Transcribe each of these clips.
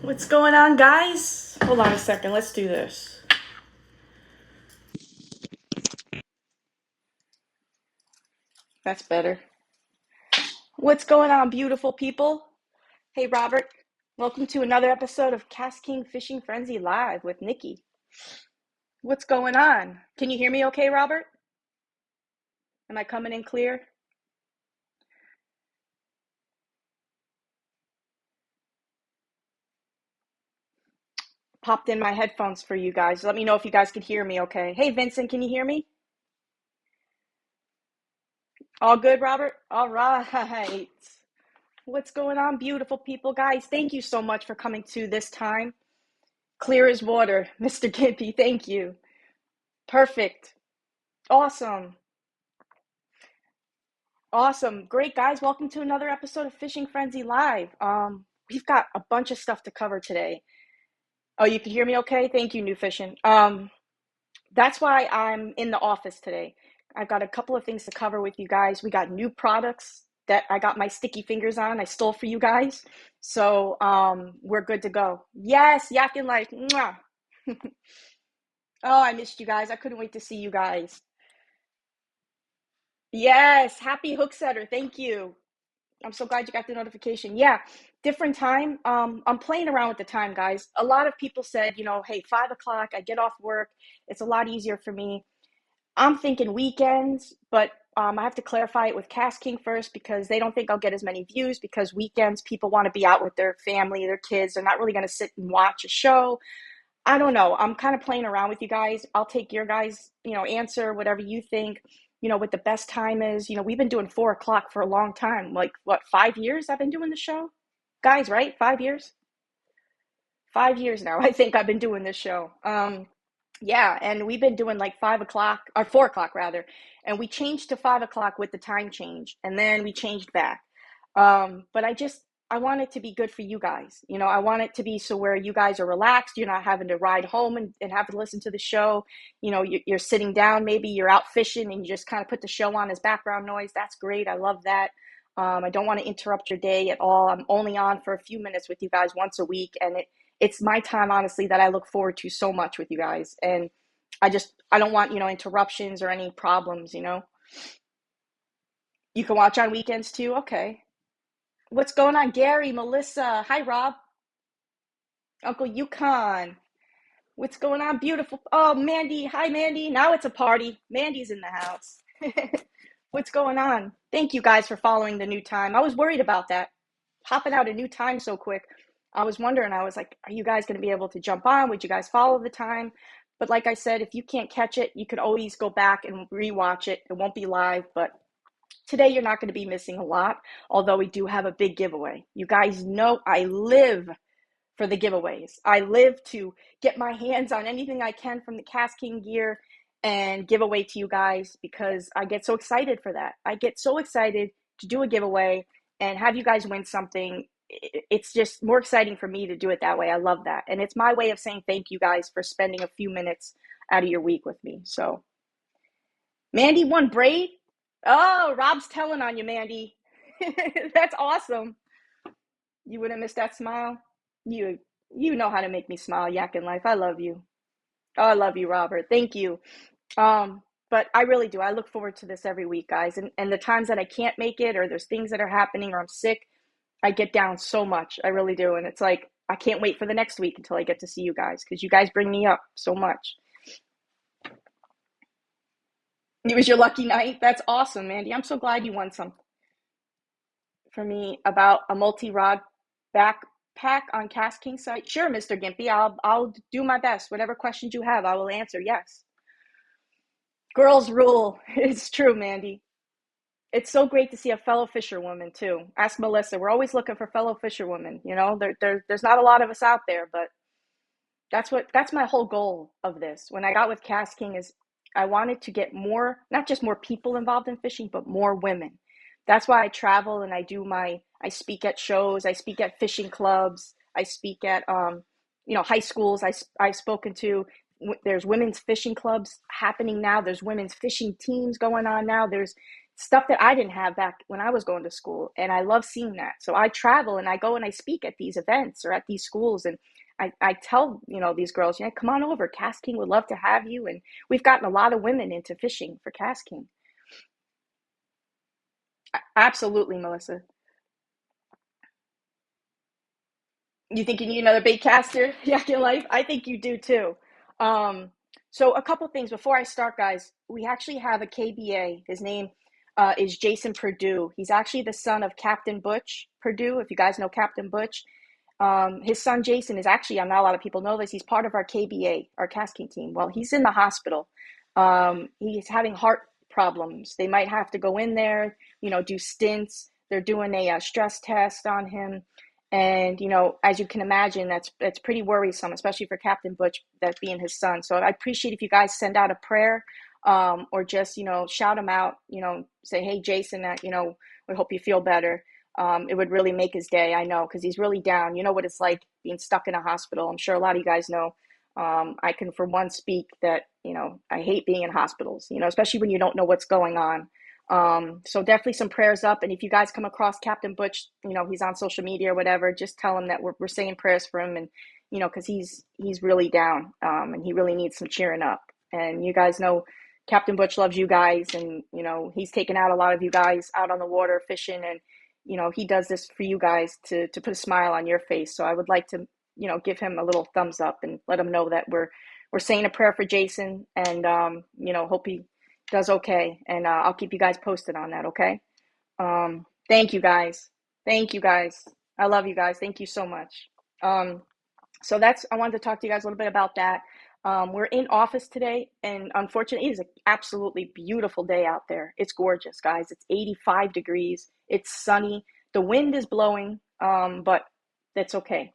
What's going on, guys? Hold on a second. Let's do this. That's better. What's going on, beautiful people? Hey, Robert. Welcome to another episode of KastKing Fishing Frenzy Live with Nikki. What's going on? Can you hear me okay, Robert? Am I coming in clear? Popped in my headphones for you guys. Let me know if you guys could hear me okay. Hey, Vincent, can you hear me? All good, Robert? All right. What's going on, beautiful people? Guys, thank you so much for coming to this time. Clear as water, Mr. Gimpy. Thank you. Perfect. Awesome. Awesome. Great, guys. Welcome to another episode of Fishing Frenzy Live. We've got a bunch of stuff to cover today. Oh, you can hear me okay? Thank you, New Fishing. That's why I'm in the office today. I've got a couple of things to cover with you guys. We got new products that I got my sticky fingers on. I stole for you guys. So we're good to go. Yes, Yakin Life. Mwah. Oh, I missed you guys. I couldn't wait to see you guys. Yes, happy hook setter. Thank you. I'm so glad you got the notification. Yeah, different time. I'm playing around with the time, guys. A lot of people said, hey, 5 o'clock, I get off work. It's a lot easier for me. I'm thinking weekends, but I have to clarify it with KastKing first because they don't think I'll get as many views because weekends people want to be out with their family, their kids. They're not really going to sit and watch a show. I don't know. I'm kind of playing around with you guys. I'll take your guys, answer whatever you think, what the best time is. We've been doing 4 o'clock for a long time. Like what, 5 years I've been doing the show? Guys, right? 5 years? 5 years now. I think I've been doing this show. Yeah, and we've been doing like 5 o'clock or 4 o'clock rather. And we changed to 5 o'clock with the time change, and then we changed back. But I want it to be good for you guys. I want it to be so where you guys are relaxed. You're not having to ride home and have to listen to the show. You're sitting down, maybe you're out fishing and you just kind of put the show on as background noise. That's great. I love that. I don't want to interrupt your day at all. I'm only on for a few minutes with you guys once a week, and it's my time, honestly, that I look forward to so much with you guys. And I don't want, interruptions or any problems. You can watch on weekends too. Okay. What's going on, Gary, Melissa? Hi, Rob. Uncle Yukon. What's going on, beautiful? Oh, Mandy. Hi, Mandy. Now it's a party. Mandy's in the house. What's going on? Thank you guys for following the new time. I was worried about that. Hopping out a new time so quick. I was wondering, I was like, are you guys going to be able to jump on? Would you guys follow the time? But like I said, if you can't catch it, you could always go back and rewatch it. It won't be live, but today you're not going to be missing a lot, although we do have a big giveaway. You guys know I live for the giveaways. I live to get my hands on anything I can from the KastKing gear and give away to you guys because I get so excited for that. I get so excited to do a giveaway and have you guys win something. It's just more exciting for me to do it that way. I love that. And it's my way of saying thank you guys for spending a few minutes out of your week with me. So, Mandy won braid. Oh, Rob's telling on you, Mandy. That's awesome. You wouldn't miss that smile. You you know how to make me smile, Yak in life. I love you. Oh, I love you, Robert. Thank you. But I really do. I look forward to this every week, guys. And the times that I can't make it or there's things that are happening or I'm sick, I get down so much. I really do. And it's like I can't wait for the next week until I get to see you guys because you guys bring me up so much. It was your lucky night. That's awesome, Mandy. I'm so glad you won some for me about a multi-rod backpack on KastKing site. Sure, Mr. Gimpy. I'll do my best. Whatever questions you have, I will answer. Yes. Girls rule. It's true, Mandy. It's so great to see a fellow fisherwoman too. Ask Melissa. We're always looking for fellow fisherwomen. There's not a lot of us out there, but that's my whole goal of this. When I got with KastKing is I wanted to get more, not just more people involved in fishing, but more women. That's why I travel and I speak at shows, I speak at fishing clubs, I speak at high schools. I've spoken to. There's women's fishing clubs happening now. There's women's fishing teams going on now. stuff that I didn't have back when I was going to school. And I love seeing that. So I travel and I go and I speak at these events or at these schools. And I tell, these girls, yeah, come on over. KastKing would love to have you. And we've gotten a lot of women into fishing for KastKing. Absolutely, Melissa. You think you need another bait caster yak in life? I think you do too. Um, so a couple things before I start, guys. We actually have a KBA. His name is Jason Perdue. He's actually the son of Captain Butch Perdue. If you guys know Captain Butch, his son Jason is actually, not a lot of people know this, he's part of our KBA, our KastKing team. Well, he's in the hospital. He's having heart problems. They might have to go in there, do stints. They're doing a stress test on him. And, as you can imagine, that's pretty worrisome, especially for Captain Butch, that being his son. So I appreciate if you guys send out a prayer, or just, shout him out, say, hey, Jason, we hope you feel better. It would really make his day, I know, because he's really down. You know what it's like being stuck in a hospital. I'm sure a lot of you guys know. I can, for one, speak that, I hate being in hospitals, especially when you don't know what's going on. So definitely some prayers up. And if you guys come across Captain Butch, he's on social media or whatever, just tell him that we're saying prayers for him. And, because he's really down, and he really needs some cheering up. And you guys know Captain Butch loves you guys. And, he's taken out a lot of you guys out on the water fishing. And, he does this for you guys to put a smile on your face. So I would like to, give him a little thumbs up and let him know that we're saying a prayer for Jason, and, hope he does okay. And I'll keep you guys posted on that. Okay. Thank you guys. Thank you guys. I love you guys. Thank you so much. So I wanted to talk to you guys a little bit about that. We're in office today, and unfortunately, it is an absolutely beautiful day out there. It's gorgeous, guys. It's 85 degrees. It's sunny. The wind is blowing, but that's okay.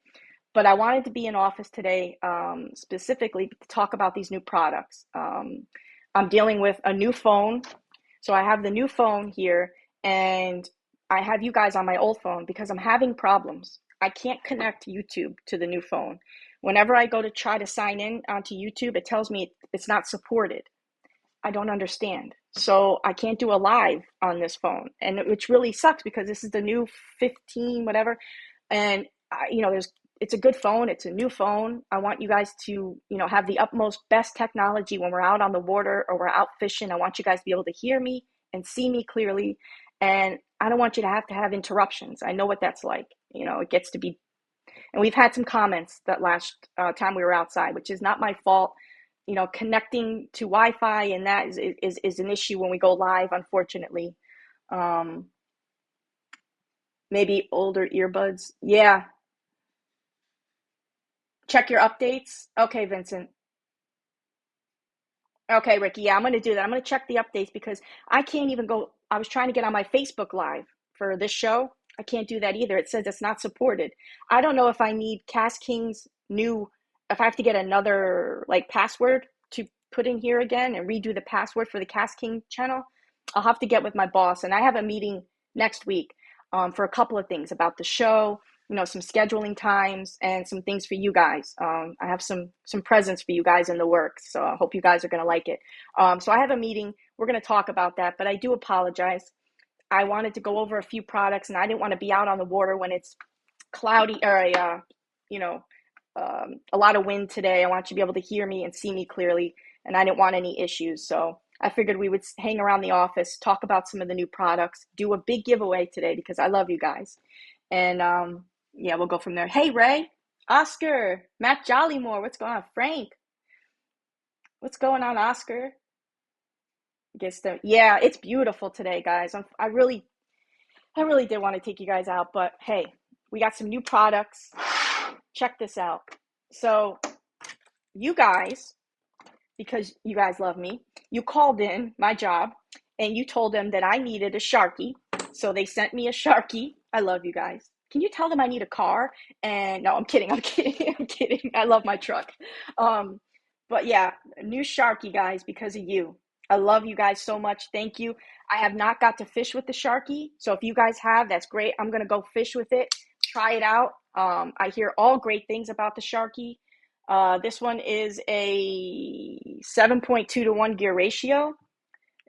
But I wanted to be in office today, specifically to talk about these new products. I'm dealing with a new phone. So I have the new phone here, and I have you guys on my old phone because I'm having problems. I can't connect YouTube to the new phone. Whenever I go to try to sign in onto YouTube, it tells me it's not supported. I don't understand. So I can't do a live on this phone, and which really sucks because this is the new 15, whatever. And it's a good phone. It's a new phone. I want you guys to, have the utmost best technology when we're out on the water or we're out fishing. I want you guys to be able to hear me and see me clearly. And I don't want you to have interruptions. I know what that's like. It gets to be, and we've had some comments that last time we were outside, which is not my fault. Connecting to Wi-Fi and that is an issue when we go live, unfortunately. Maybe older earbuds. Yeah. Check your updates. Okay, Vincent. Okay, Ricky. Yeah, I'm going to do that. I'm going to check the updates because I can't even go. I was trying to get on my Facebook Live for this show. I can't do that either. It says it's not supported. I don't know if I need KastKing's new, if I have to get another password to put in here again and redo the password for the KastKing channel. I'll have to get with my boss. And I have a meeting next week, for a couple of things about the show, some scheduling times and some things for you guys. I have some presents for you guys in the works, so I hope you guys are going to like it. So I have a meeting. We're going to talk about that, but I do apologize. I wanted to go over a few products, and I didn't want to be out on the water when it's cloudy or a lot of wind today. I want you to be able to hear me and see me clearly, and I didn't want any issues. So I figured we would hang around the office, talk about some of the new products, do a big giveaway today because I love you guys. And yeah, we'll go from there. Hey, Ray, Oscar, Matt Jollymore, what's going on? Frank, what's going on, Oscar? Yeah, it's beautiful today, guys. I really did want to take you guys out, but hey, we got some new products. Check this out. So you guys, because you guys love me, you called in my job and you told them that I needed a Sharky. So they sent me a Sharky. I love you guys. Can you tell them I need a car? And no, I'm kidding. I'm kidding. I love my truck. But yeah, new Sharky, guys, because of you. I love you guys so much. Thank you. I have not got to fish with the Sharky. So if you guys have, that's great. I'm going to go fish with it. Try it out. I hear all great things about the Sharky. This one is a 7.2 to 1 gear ratio.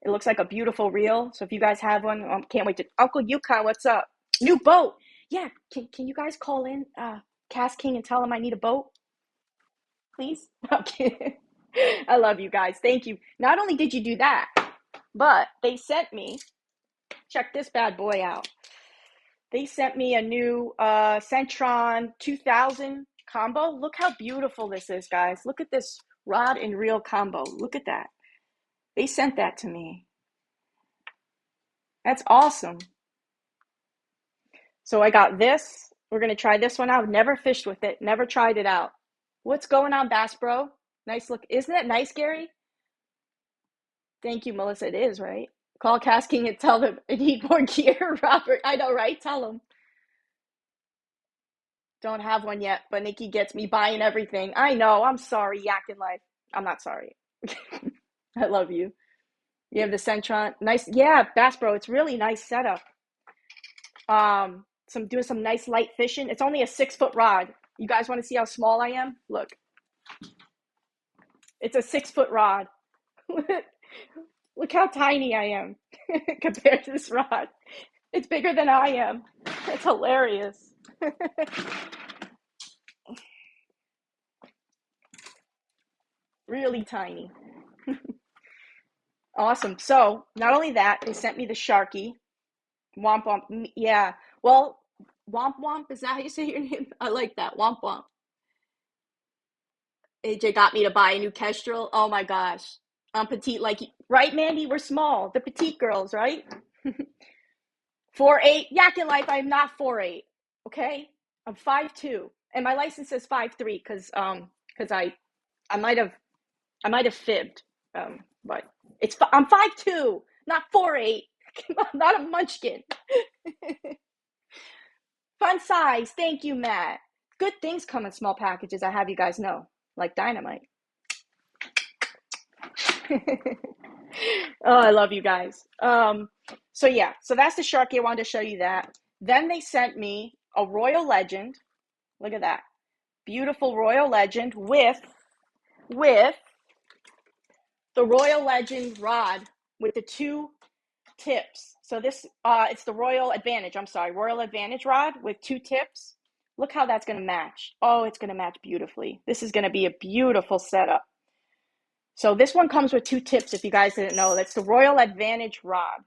It looks like a beautiful reel. So if you guys have one, can't wait to. Uncle Yukon, what's up? New boat. Yeah, can you guys call in KastKing and tell him I need a boat, please? Okay. I love you guys. Thank you. Not only did you do that, but they sent me, check this bad boy out. They sent me a new Centron 2000 combo. Look how beautiful this is, guys. Look at this rod and reel combo. Look at that. They sent that to me. That's awesome. So I got this. We're going to try this one out. Never fished with it. Never tried it out. What's going on, Bass Bro? Nice look. Isn't that nice, Gary? Thank you, Melissa. It is, right? Call KastKing and tell them I need more gear, Robert. I know, right? Tell them. Don't have one yet, but Nikki gets me buying everything. I know. I'm sorry, Yak in Life. I'm not sorry. I love you. You have the Centron. Nice. Yeah, Bass Bro. It's really nice setup. Doing some nice light fishing. It's only a 6-foot rod. You guys want to see how small I am? Look. It's a 6-foot rod. Look how tiny I am compared to this rod. It's bigger than I am. It's hilarious. Really tiny. Awesome. So not only that, they sent me the Sharky. Womp Womp. Yeah. Well, Womp Womp, is that how you say your name? I like that. Womp Womp. AJ got me to buy a new Kestrel. Oh my gosh. I'm petite like, right, Mandy? We're small. The petite girls, right? 4'8". Yak in Life, I'm not 4'8". Okay? I'm 5'2". And my license says 5'3" because I might have fibbed. But I'm 5'2", not 4'8". Not a munchkin. Fun size. Thank you, Matt. Good things come in small packages, I have you guys know. Like dynamite. Oh, I love you guys. So yeah, so that's the Sharky. I wanted to show you that. Then they sent me a Royal Legend. Look at that. Beautiful Royal Legend with the Royal Legend rod with the 2 tips. So this it's the Royal Advantage. I'm sorry, Royal Advantage rod with 2 tips. Look how that's going to match. Oh, it's going to match beautifully. This is going to be a beautiful setup. So this one comes with 2 tips, if you guys didn't know. That's the Royal Advantage rod.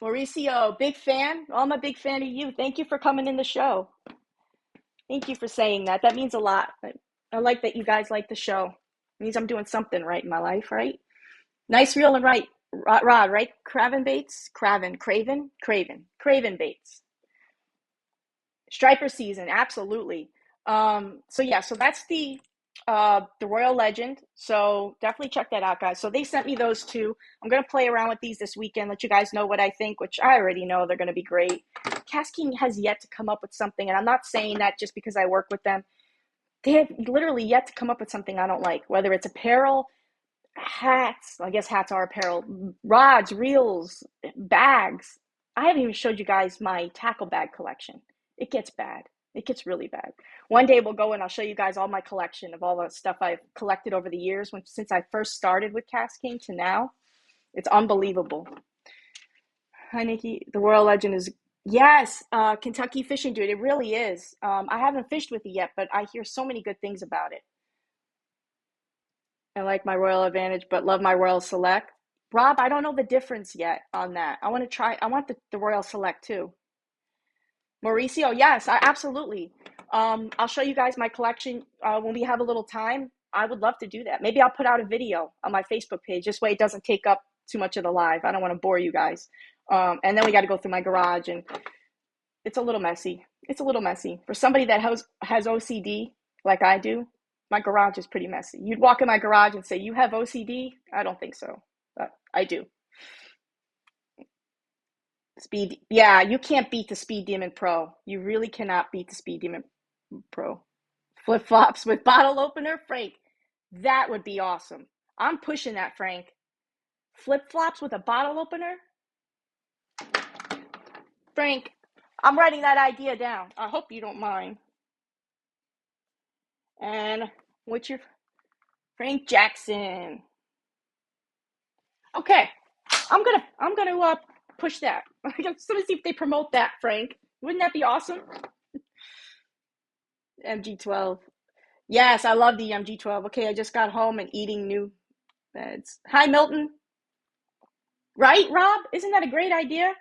Mauricio, big fan. Oh, I'm a big fan of you. Thank you for coming in the show. Thank you for saying that. That means a lot. I like that you guys like the show. It means I'm doing something right in my life, right? Nice reel and rod, right? Craven baits? Craven baits. Striper season, absolutely. So yeah, so that's the Royal Legend. So definitely check that out, guys. So they sent me those 2. I'm gonna play around with these this weekend, let you guys know what I think, which I already know they're gonna be great. KastKing has yet to come up with something, and I'm not saying that just because I work with them. They have literally yet to come up with something I don't like, whether it's apparel, hats. I guess hats are apparel, rods, reels, bags. I haven't even showed you guys my tackle bag collection. It gets bad. It gets really bad. One day we'll go and I'll show you guys all my collection of all the stuff I've collected over the years since I first started with KastKing to now. It's unbelievable. Hi, Nikki. The Royal Legend is, yes, Kentucky Fishing Dude. It really is. I haven't fished with it yet, but I hear so many good things about it. I like my Royal Advantage, but love my Royal Select. Rob, I don't know the difference yet on that. I want to try. I want the Royal Select too. Mauricio, yes, absolutely. I'll show you guys my collection when we have a little time. I would love to do that. Maybe I'll put out a video on my Facebook page. This way it doesn't take up too much of the live. I don't want to bore you guys. And then we got to go through my garage, and it's a little messy. It's a little messy. For somebody that has OCD like I do, my garage is pretty messy. You'd walk in my garage and say, you have OCD? I don't think so, but I do. Speed, yeah, you can't beat the Speed Demon Pro. You really cannot beat the Speed Demon Pro. Flip flops with bottle opener, Frank. That would be awesome. I'm pushing that, Frank. Flip flops with a bottle opener, Frank. I'm writing that idea down. I hope you don't mind. And what's your Frank Jackson? Okay, I'm gonna push that. I'm gonna see if they promote that, Frank. Wouldn't that be awesome? MG12. Yes, I love the MG12. Okay, I just got home and eating new beds. Hi, Milton. Right, Rob? Isn't that a great idea?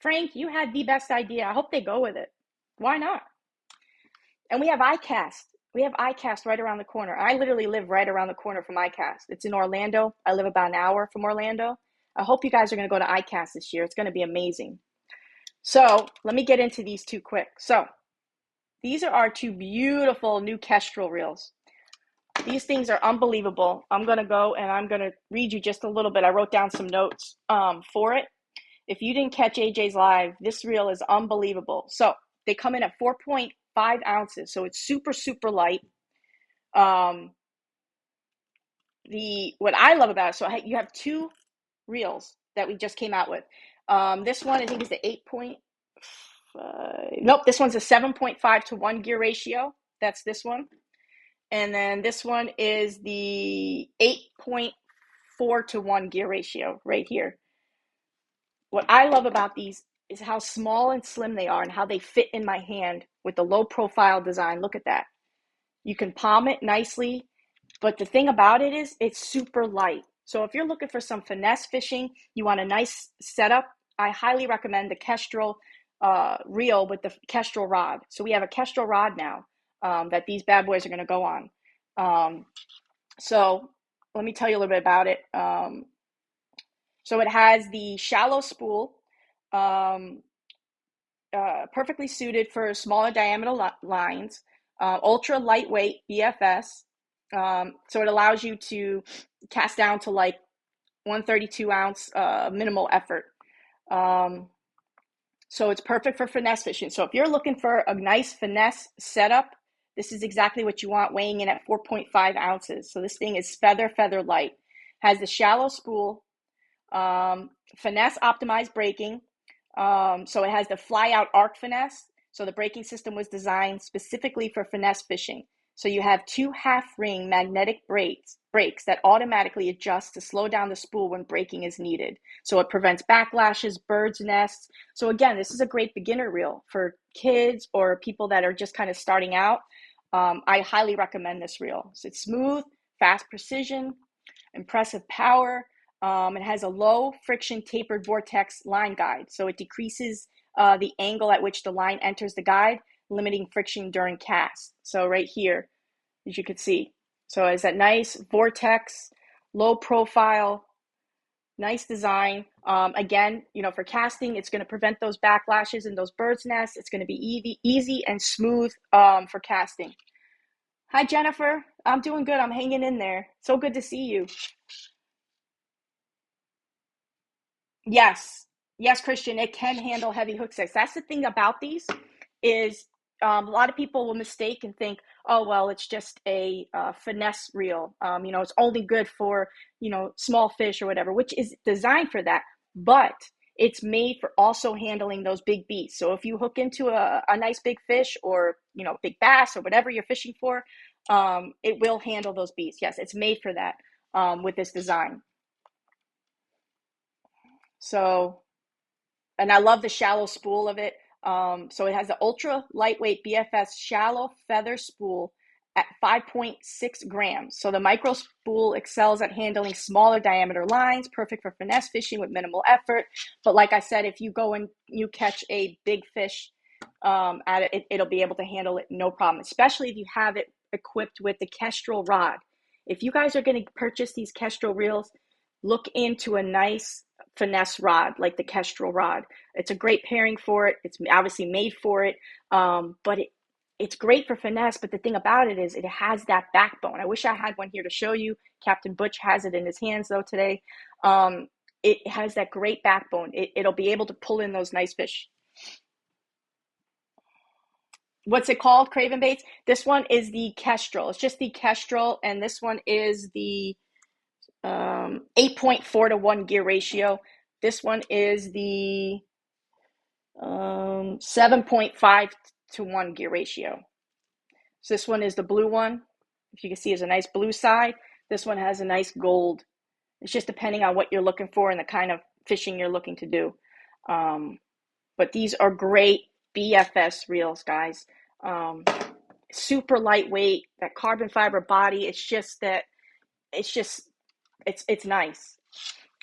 Frank, you had the best idea. I hope they go with it. Why not? And we have iCast. We have iCast right around the corner. I literally live right around the corner from iCast. It's in Orlando. I live about an hour from Orlando. I hope you guys are going to go to iCast this year. It's going to be amazing. So let me get into these two quick. So these are our two beautiful new Kestrel reels. These things are unbelievable. I'm going to go and I'm going to read you just a little bit. I wrote down some notes for it. If you didn't catch AJ's live, this reel is unbelievable. So they come in at 4.5 ounces. So it's super, super light. What I love about it, so you have two reels that we just came out with. This one I think is the 8.5. Nope, this one's a 7.5 to 1 gear ratio. That's this one. And then this one is the 8.4 to 1 gear ratio right here. What I love about these is how small and slim they are and how they fit in my hand with the low profile design. Look at that. You can palm it nicely, but the thing about it is it's super light. So if you're looking for some finesse fishing, you want a nice setup, I highly recommend the Kestrel reel with the Kestrel rod. So we have a Kestrel rod now that these bad boys are going to go on. So let me tell you a little bit about it. So it has the shallow spool, perfectly suited for smaller diameter lines, ultra lightweight B.A.S.S. So it allows you to cast down to like 132 ounce minimal effort. So it's perfect for finesse fishing. So if you're looking for a nice finesse setup, this is exactly what you want, weighing in at 4.5 ounces. So this thing is feather light. Has the shallow spool, finesse optimized braking. So it has the fly out arc finesse. So the braking system was designed specifically for finesse fishing. So you have two half ring magnetic brakes that automatically adjust to slow down the spool when braking is needed. So it prevents backlashes, birds' nests. So again, this is a great beginner reel for kids or people that are just kind of starting out. I highly recommend this reel. So it's smooth, fast precision, impressive power. It has a low friction tapered vortex line guide. So it decreases the angle at which the line enters the guide, limiting friction during cast. So right here, as you can see. So it's that nice vortex, low profile, nice design. Again, for casting, it's going to prevent those backlashes and those bird's nests. It's going to be easy and smooth for casting. Hi, Jennifer. I'm doing good. I'm hanging in there. So good to see you. Yes, yes, Christian, it can handle heavy hook sets. That's the thing about these is a lot of people will mistake and think, oh, well, it's just a finesse reel. It's only good for, small fish or whatever, which is designed for that. But it's made for also handling those big beasts. So if you hook into a nice big fish or, big bass or whatever you're fishing for, it will handle those beasts. Yes, it's made for that with this design. So, and I love the shallow spool of it. So it has the ultra lightweight B.A.S.S shallow feather spool at 5.6 grams. So the micro spool excels at handling smaller diameter lines, perfect for finesse fishing with minimal effort. But like I said, if you go and you catch a big fish at it, it'll be able to handle it no problem, especially if you have it equipped with the Kestrel rod. If you guys are going to purchase these Kestrel reels, look into a nice finesse rod like the Kestrel rod. It's a great pairing for it. It's obviously made for it, but it's great for finesse. But the thing about it is it has that backbone. I wish I had one here to show you. Captain Butch has it in his hands though today. It has that great backbone. It'll be able to pull in those nice fish. What's it called, Craven Baits? This one is the Kestrel. It's just the Kestrel, and this one is the 8.4 to 1 gear ratio. This one is the 7.5 to 1 gear ratio. So this one is the blue one. If you can see, it's a nice blue side. This one has a nice gold It's just depending on what you're looking for and the kind of fishing you're looking to do. But these are great BFS reels, guys. Super lightweight, that carbon fiber body. It's nice.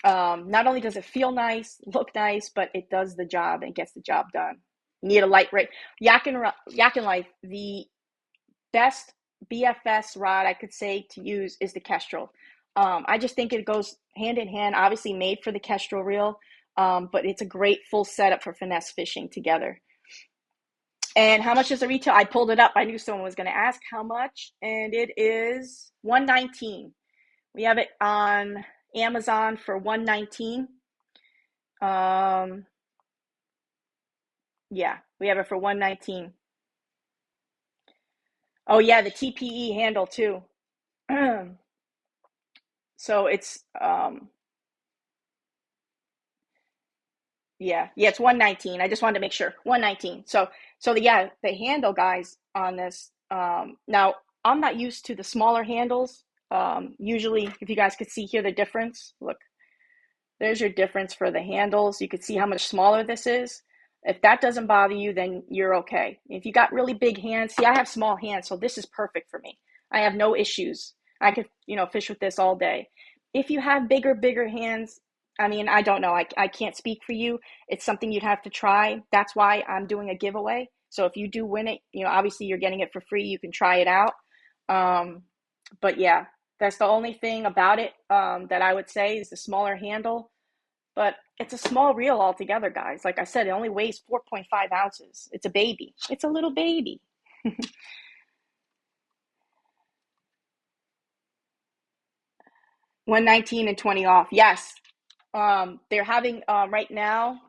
Not only does it feel nice, look nice, but it does the job and gets the job done. You need a light rate. Yak and Life, the best BFS rod I could say to use is the Kestrel. I just think it goes hand in hand, obviously made for the Kestrel reel, but it's a great full setup for finesse fishing together. And how much is the retail? I pulled it up. I knew someone was going to ask how much, and it is $119. We have it on Amazon for $119. Yeah, we have it for $119. Oh yeah, the TPE handle too. So it's yeah, it's 119. I just wanted to make sure. 119. So the handle, guys, on this. Now I'm not used to the smaller handles. Usually, if you guys could see here the difference, look, there's your difference for the handles. You could see how much smaller this is. If that doesn't bother you, then you're okay. If you got really big hands, see, I have small hands, so this is perfect for me. I have no issues. I could, fish with this all day. If you have bigger hands, I mean, I don't know. I can't speak for you. It's something you'd have to try. That's why I'm doing a giveaway. So if you do win it, obviously you're getting it for free. You can try it out. But yeah, that's the only thing about it that I would say is the smaller handle. But it's a small reel altogether, guys. Like I said, it only weighs 4.5 ounces. It's a baby. It's a little baby. $119 and 20 off. Yes. They're having right now,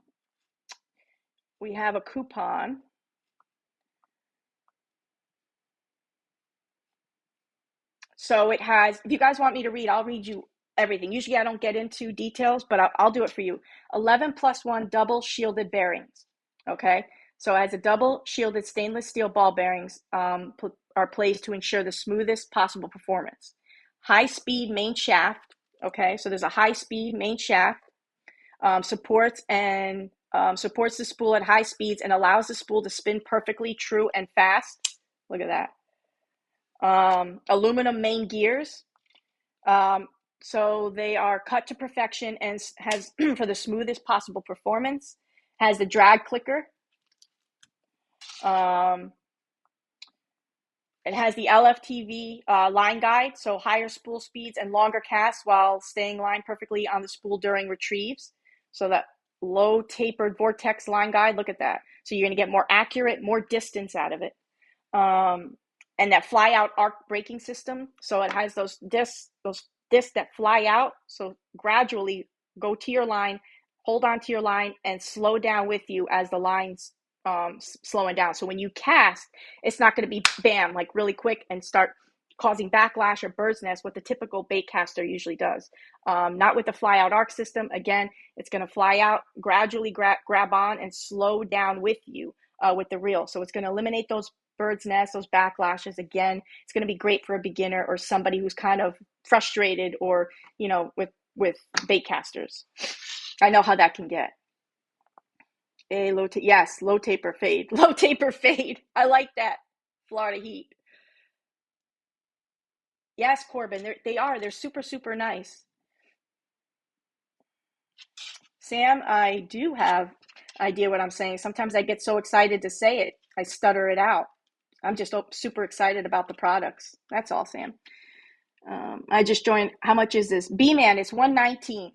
we have a coupon. So it has, if you guys want me to read, I'll read you everything. Usually I don't get into details, but I'll do it for you. 11+1 double shielded bearings. Okay. So it has a double shielded stainless steel ball bearings are placed to ensure the smoothest possible performance. High speed main shaft. Okay. So there's a high speed main shaft, supports the spool at high speeds and allows the spool to spin perfectly true and fast. Look at that. Aluminum main gears. So they are cut to perfection and has for the smoothest possible performance. Has the drag clicker. It has the LFTV line guide, so higher spool speeds and longer casts while staying lined perfectly on the spool during retrieves. So that low tapered vortex line guide, look at that. So you're going to get more accurate, more distance out of it. And that fly out arc braking system. So it has those discs that fly out. So gradually go to your line, hold on to your line, and slow down with you as the line's slowing down. So when you cast, it's not going to be bam, like really quick and start causing backlash or bird's nest, what the typical bait caster usually does. Not with the fly out arc system. Again, it's going to fly out, gradually grab on and slow down with you with the reel. So it's going to eliminate those bird's nest, those backlashes. Again, it's going to be great for a beginner or somebody who's kind of frustrated or, with bait casters. I know how that can get. Yes, low taper fade. Low taper fade. I like that. Florida Heat. Yes, Corbin, they're super, super nice. Sam, I do have idea what I'm saying. Sometimes I get so excited to say it, I stutter it out. I'm just super excited about the products. That's all, Sam. I just joined. How much is this? B-Man, it's $119.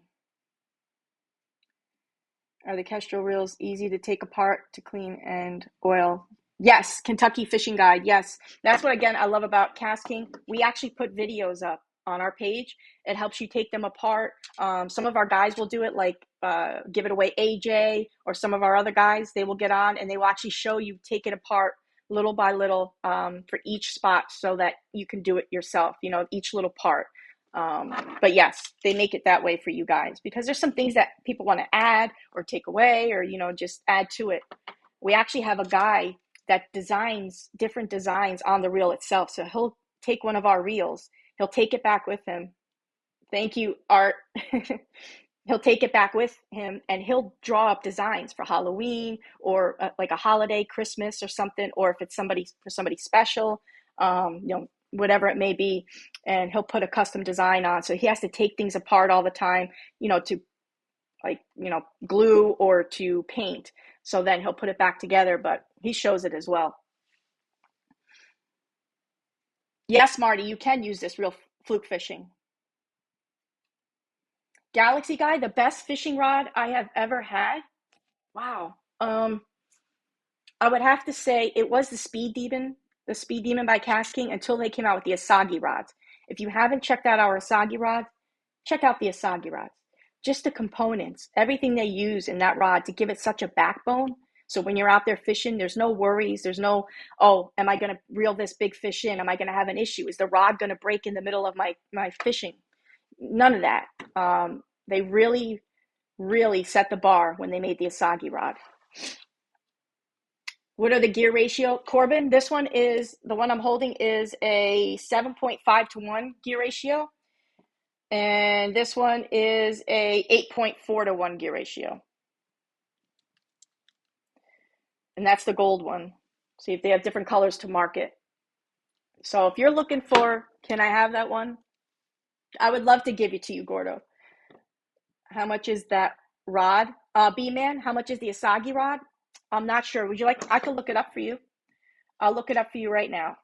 Are the Kestrel reels easy to take apart, to clean and oil? Yes, Kentucky Fishing Guide. Yes, that's what, again, I love about KastKing. We actually put videos up on our page. It helps you take them apart. Some of our guys will do it, like Give It Away AJ, or some of our other guys, they will get on and they will actually show you take it apart little by little for each spot so that you can do it yourself, each little part. But yes, they make it that way for you guys because there's some things that people want to add or take away or, just add to it. We actually have a guy that designs different designs on the reel itself. So he'll take one of our reels, he'll take it back with him. Thank you, Art. He'll take it back with him and he'll draw up designs for Halloween or like a holiday, Christmas or something, or if it's somebody for somebody special, whatever it may be, and he'll put a custom design on. So he has to take things apart all the time, to like, glue or to paint. So then he'll put it back together, but he shows it as well. Yes, Marty, you can use this real fluke fishing. Galaxy Guy, the best fishing rod I have ever had. Wow. I would have to say it was the Speed Demon by KastKing until they came out with the Asagi rods. If you haven't checked out our Asagi rods, check out the Asagi rods. Just the components, everything they use in that rod to give it such a backbone. So when you're out there fishing, there's no worries. There's no, oh, am I going to reel this big fish in? Am I going to have an issue? Is the rod going to break in the middle of my fishing? None of that. They really, really set the bar when they made the Asagi rod. What are the gear ratio? Corbin, this one is, the one I'm holding is a 7.5 to 1 gear ratio. And this one is a 8.4 to 1 gear ratio. And that's the gold one. See if they have different colors to market. So if you're looking for, can I have that one? I would love to give it to you, Gordo. How much is that rod? B-Man, how much is the Asagi rod? I'm not sure. Would you like, I can look it up for you. I'll look it up for you right now.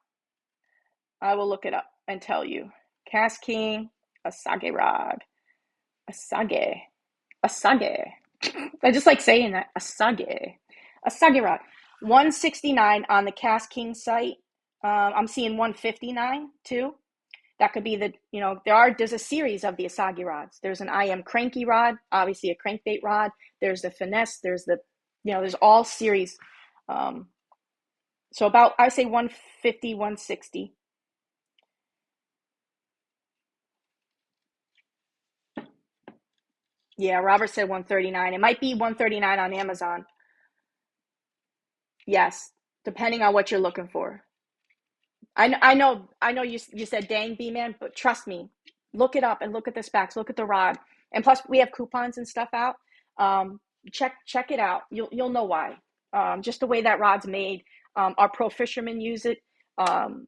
I will look it up and tell you. KastKing Asage rod. Asage. Asage. I just like saying that. Asage. Asage rod. 169 on the KastKing site. I'm seeing 159 too. That could be there's a series of the Asagi rods. There's an I am cranky rod, obviously a crankbait rod. There's the finesse. There's there's all series. So about, I say 150, 160. Yeah, Robert said 139. It might be 139 on Amazon. Yes, depending on what you're looking for. I know you said dang B-Man, but trust me, look it up and look at the specs, look at the rod. And plus we have coupons and stuff out. Check it out. You'll know why. Just the way that rod's made. Our pro fishermen use it.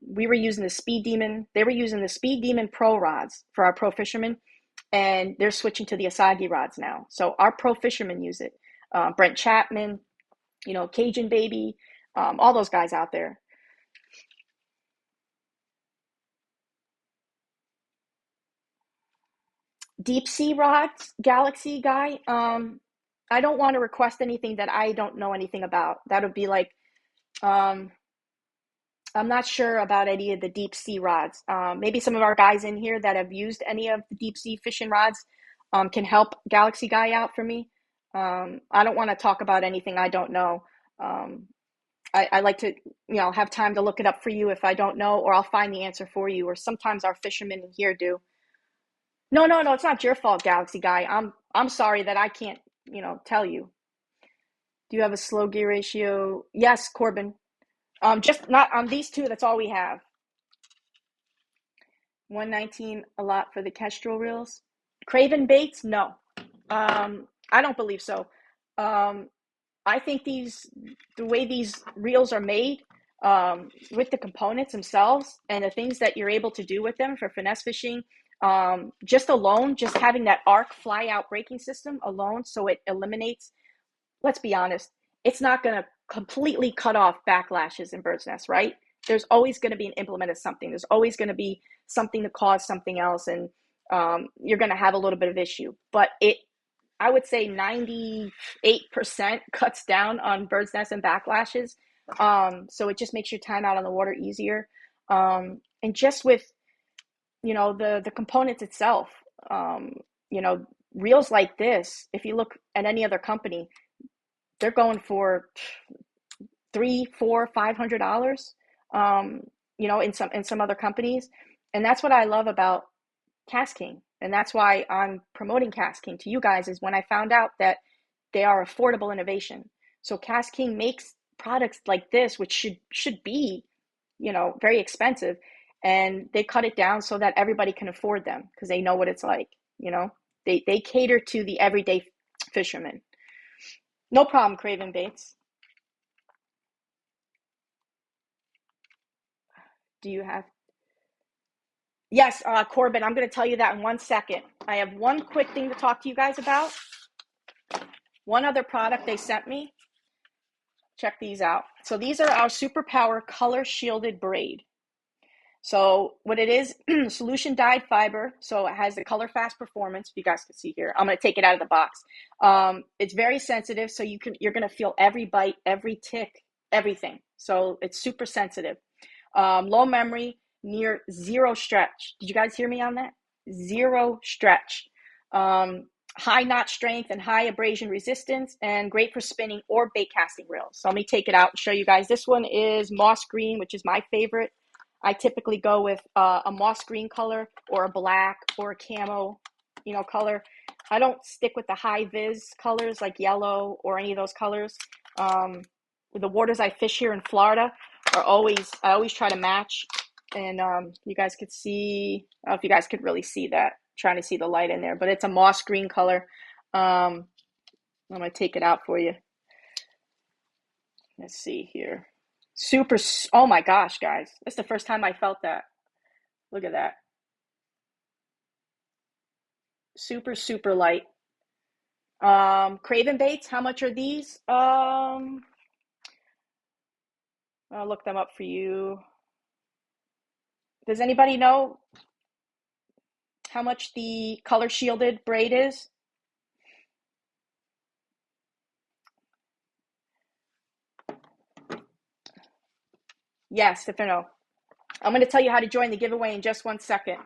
We were using the Speed Demon. They were using the Speed Demon Pro rods for our pro fishermen, and they're switching to the Asagi rods now. So our pro fishermen use it. Brent Chapman, Cajun Baby, all those guys out there. Deep sea rods, Galaxy Guy. I don't want to request anything that I don't know anything about. That would be like, I'm not sure about any of the deep sea rods. Maybe some of our guys in here that have used any of the deep sea fishing rods can help Galaxy Guy out for me. I don't want to talk about anything I don't know. I like to, have time to look it up for you if I don't know, or I'll find the answer for you, or sometimes our fishermen here do. No, no, no, it's not your fault, Galaxy Guy. I'm sorry that I can't, tell you. Do you have a slow gear ratio? Yes, Corbin. Just not on these two, that's all we have. 119 a lot for the Kestrel reels. Craven baits? No. I don't believe so. I think the way these reels are made, with the components themselves and the things that you're able to do with them for finesse fishing, just having that arc fly out braking system alone, so it eliminates, let's be honest, it's not going to completely cut off backlashes in bird's nest, right? There's always going to be an implement of something. There's always going to be something to cause something else, and you're going to have a little bit of issue. But I would say 98% cuts down on bird's nest and backlashes. So it just makes your time out on the water easier. And just with, the components itself, reels like this, if you look at any other company, they're going for $300, $400, $500, in some other companies. And that's what I love about KastKing. And that's why I'm promoting KastKing to you guys, is when I found out that they are affordable innovation. So KastKing makes products like this, which should be, very expensive, and they cut it down so that everybody can afford them because they know what it's like, you know. They cater to the everyday fisherman. No problem, Craven Baits. Do you have? Yes, Corbin, I'm going to tell you that in 1 second. I have one quick thing to talk to you guys about. One other product they sent me. Check these out. So these are our Superpower color shielded braid. So what it is, solution dyed fiber. So it has the color fast performance. You guys can see here. I'm going to take it out of the box. It's very sensitive. So you're going to feel every bite, every tick, everything. So it's super sensitive. Low memory, near zero stretch. Did you guys hear me on that? Zero stretch. High knot strength and high abrasion resistance, and great for spinning or bait casting reels. So let me take it out and show you guys. This one is moss green, which is my favorite. I typically go with a moss green color or a black or a camo, color. I don't stick with the high vis colors like yellow or any of those colors. The waters I fish here in Florida I always try to match. And you guys could see, I don't know if you guys could really see that. Trying to see the light in there, but it's a moss green color. I'm gonna take it out for you. Let's see here. Super, oh my gosh, guys. That's the first time I felt that. Look at that. Super, super light. Craven Baits, how much are these? I'll look them up for you. Does anybody know how much the color shielded braid is? Yes, if I know. I'm going to tell you how to join the giveaway in just 1 second.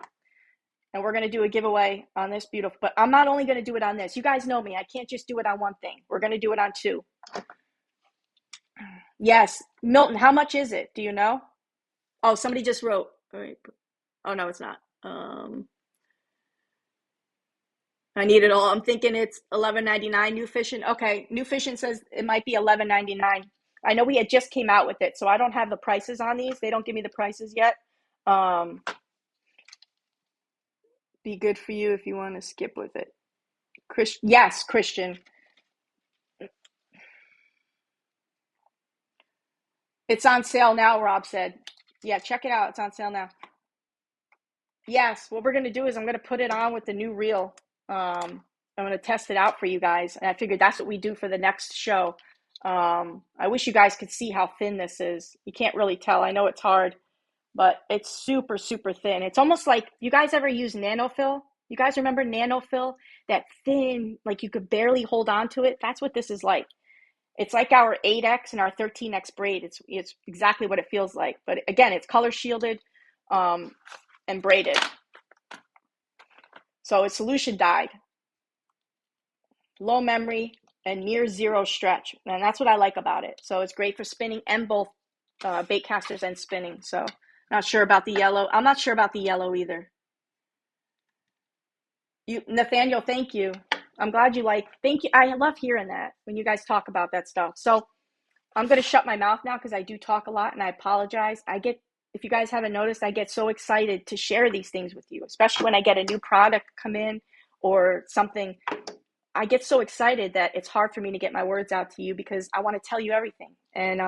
And we're going to do a giveaway on this beautiful, but I'm not only going to do it on this. You guys know me. I can't just do it on one thing. We're going to do it on two. Yes. Milton, how much is it? Do you know? Oh, somebody just wrote. All right. Oh, no, it's not. I need it all. I'm thinking it's $11.99 new fishing. Okay. New fishing says it might be $11.99. I know we had just came out with it, so I don't have the prices on these. They don't give me the prices yet. Be good for you if you want to skip with it. Yes, Christian. It's on sale now, Rob said. Yeah, check it out. It's on sale now. Yes, what we're going to do is I'm going to put it on with the new reel. I'm going to test it out for you guys. And I figured that's what we do for the next show. I wish you guys could see how thin this is. You can't really tell. I know it's hard, but it's super, super thin. It's almost like, you guys ever use NanoFill? You guys remember NanoFill? That thin, like you could barely hold on to it? That's what this is like. It's like our 8X and our 13X braid. It's exactly what it feels like. But again, it's color shielded and braided. So it's solution dyed, low memory, and near zero stretch. And that's what I like about it. So it's great for spinning and both bait casters and spinning. So not sure about the yellow. I'm not sure about the yellow either. Nathaniel, thank you. I'm glad you thank you. I love hearing that when you guys talk about that stuff. So I'm going to shut my mouth now because I do talk a lot and I apologize. If you guys haven't noticed, I get so excited to share these things with you, especially when I get a new product come in or something. I get so excited that it's hard for me to get my words out to you because I want to tell you everything. And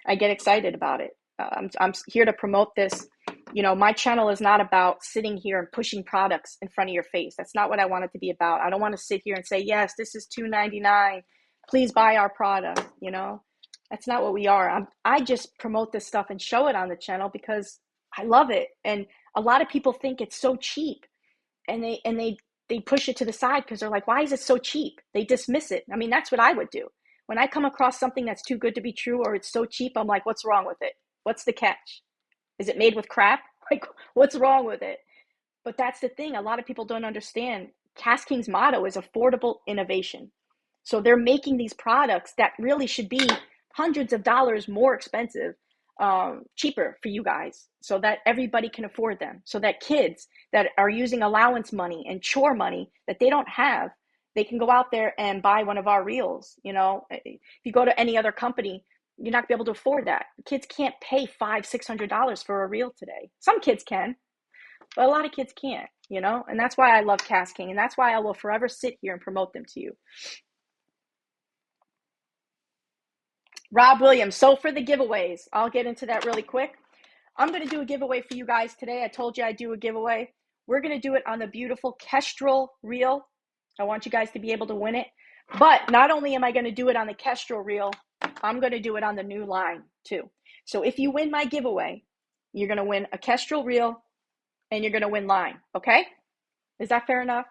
I get excited about it. I'm here to promote this. My channel is not about sitting here and pushing products in front of your face. That's not what I want it to be about. I don't want to sit here and say, yes, this is $2.99. Please buy our product. That's not what we are. I just promote this stuff and show it on the channel because I love it. And a lot of people think it's so cheap, and they push it to the side because they're like, why is it so cheap? They dismiss it. I mean, that's what I would do. When I come across something that's too good to be true or it's so cheap, I'm like, what's wrong with it? What's the catch? Is it made with crap? Like, what's wrong with it? But that's the thing. A lot of people don't understand. KastKing's motto is affordable innovation. So they're making these products that really should be hundreds of dollars more expensive, cheaper for you guys, so that everybody can afford them. So that kids that are using allowance money and chore money that they don't have, they can go out there and buy one of our reels. If you go to any other company, You're not gonna be able to afford that. Kids can't pay $500-600 for a reel today. Some kids can, but a lot of kids can't, you know? And that's why I love KastKing, and that's why I will forever sit here and promote them to you. Rob Williams. So for the giveaways, I'll get into that really quick. I'm going to do a giveaway for you guys today. I told you I'd do a giveaway. We're going to do it on the beautiful Kestrel reel. I want you guys to be able to win it. But not only am I going to do it on the Kestrel reel, I'm going to do it on the new line too. So if you win my giveaway, you're going to win a Kestrel reel and you're going to win line. Okay? Is that fair enough?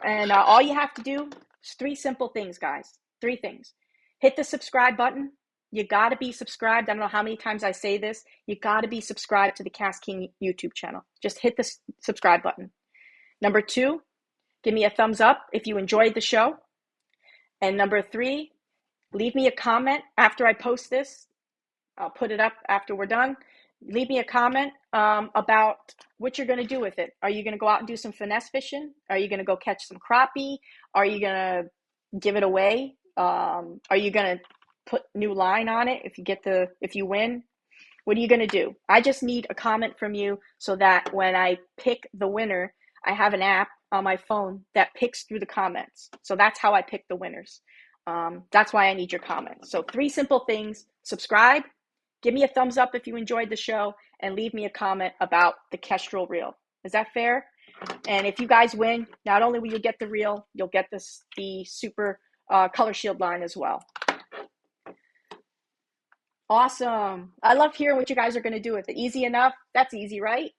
And all you have to do is 3 simple things, guys. 3 things. Hit the subscribe button. You got to be subscribed. I don't know how many times I say this. You got to be subscribed to the KastKing YouTube channel. Just hit the subscribe button. Number 2, give me a thumbs up if you enjoyed the show. And number 3, leave me a comment after I post this. I'll put it up after we're done. Leave me a comment about what you're going to do with it. Are you going to go out and do some finesse fishing? Are you going to go catch some crappie? Are you going to give it away? Are you going to put new line on it if you win? What are you going to do? I just need a comment from you so that when I pick the winner, I have an app on my phone that picks through the comments. So that's how I pick the winners. That's why I need your comments. So 3 simple things. Subscribe, give me a thumbs up if you enjoyed the show, and leave me a comment about the Kestrel reel. Is that fair? And if you guys win, not only will you get the reel, you'll get the super color shield line as well. Awesome. I love hearing what you guys are going to do with it. Easy enough? That's easy, right?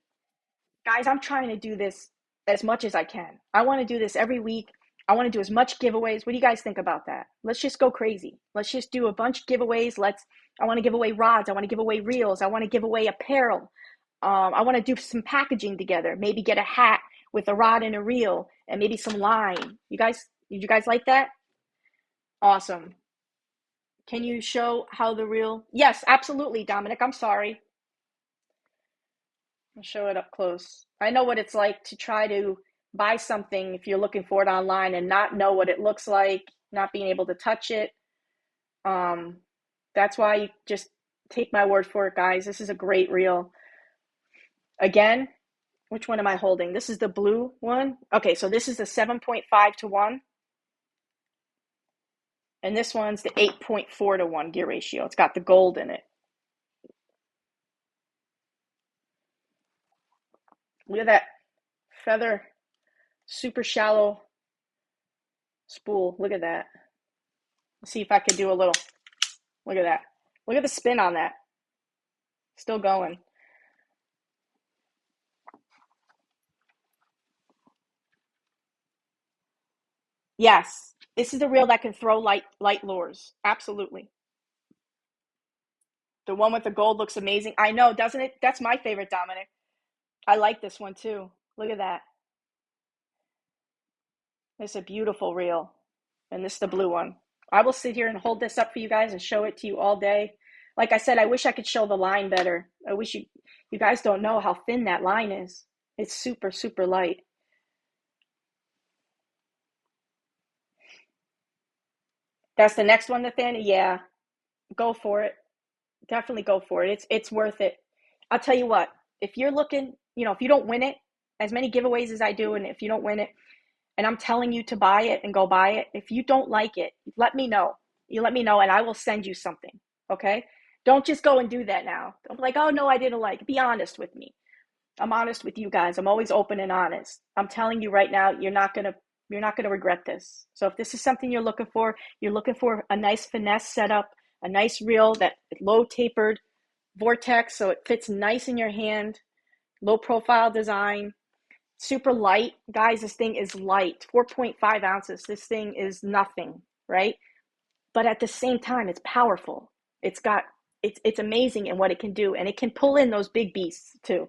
Guys, I'm trying to do this as much as I can. I want to do this every week. I want to do as much giveaways. What do you guys think about that? Let's just go crazy. Let's just do a bunch of giveaways. I want to give away rods. I want to give away reels. I want to give away apparel. I want to do some packaging together. Maybe get a hat with a rod and a reel and maybe some line. Did you guys like that? Awesome. Can you show how the reel? Yes, absolutely, Dominic. I'm sorry. I'll show it up close. I know what it's like to try to buy something if you're looking for it online and not know what it looks like, not being able to touch it. That's why you just take my word for it, guys. This is a great reel. Again, which one am I holding? This is the blue one. Okay, so this is the 7.5 to 1. And this one's the 8.4 to 1 gear ratio. It's got the gold in it. Look at that feather, super shallow spool. Look at that. Let's see if I can do a little. Look at that. Look at the spin on that. Still going. Yes, this is a reel that can throw light lures. Absolutely. The one with the gold looks amazing. I know, doesn't it? That's my favorite, Dominic. I like this one too. Look at that. It's a beautiful reel. And this is the blue one. I will sit here and hold this up for you guys and show it to you all day. Like I said, I wish I could show the line better. I wish you guys don't know how thin that line is. It's super, super light. That's the next one, the thin? Yeah, go for it. Definitely go for it. It's worth it. I'll tell you what, if you're looking, if you don't win it, as many giveaways as I do, and if you don't win it, and I'm telling you to buy it and go buy it, if you don't like it, let me know. You let me know and I will send you something, okay? Don't just go and do that now. Don't be like, oh no, I didn't like it. Be honest with me. I'm honest with you guys. I'm always open and honest. I'm telling you right now, you're not gonna regret this. So if this is something you're looking for a nice finesse setup, a nice reel that low tapered vortex so it fits nice in your hand, low profile design, super light. Guys, this thing is light, 4.5 ounces. This thing is nothing, right? But at the same time, it's powerful. It's amazing in what it can do, and it can pull in those big beasts too.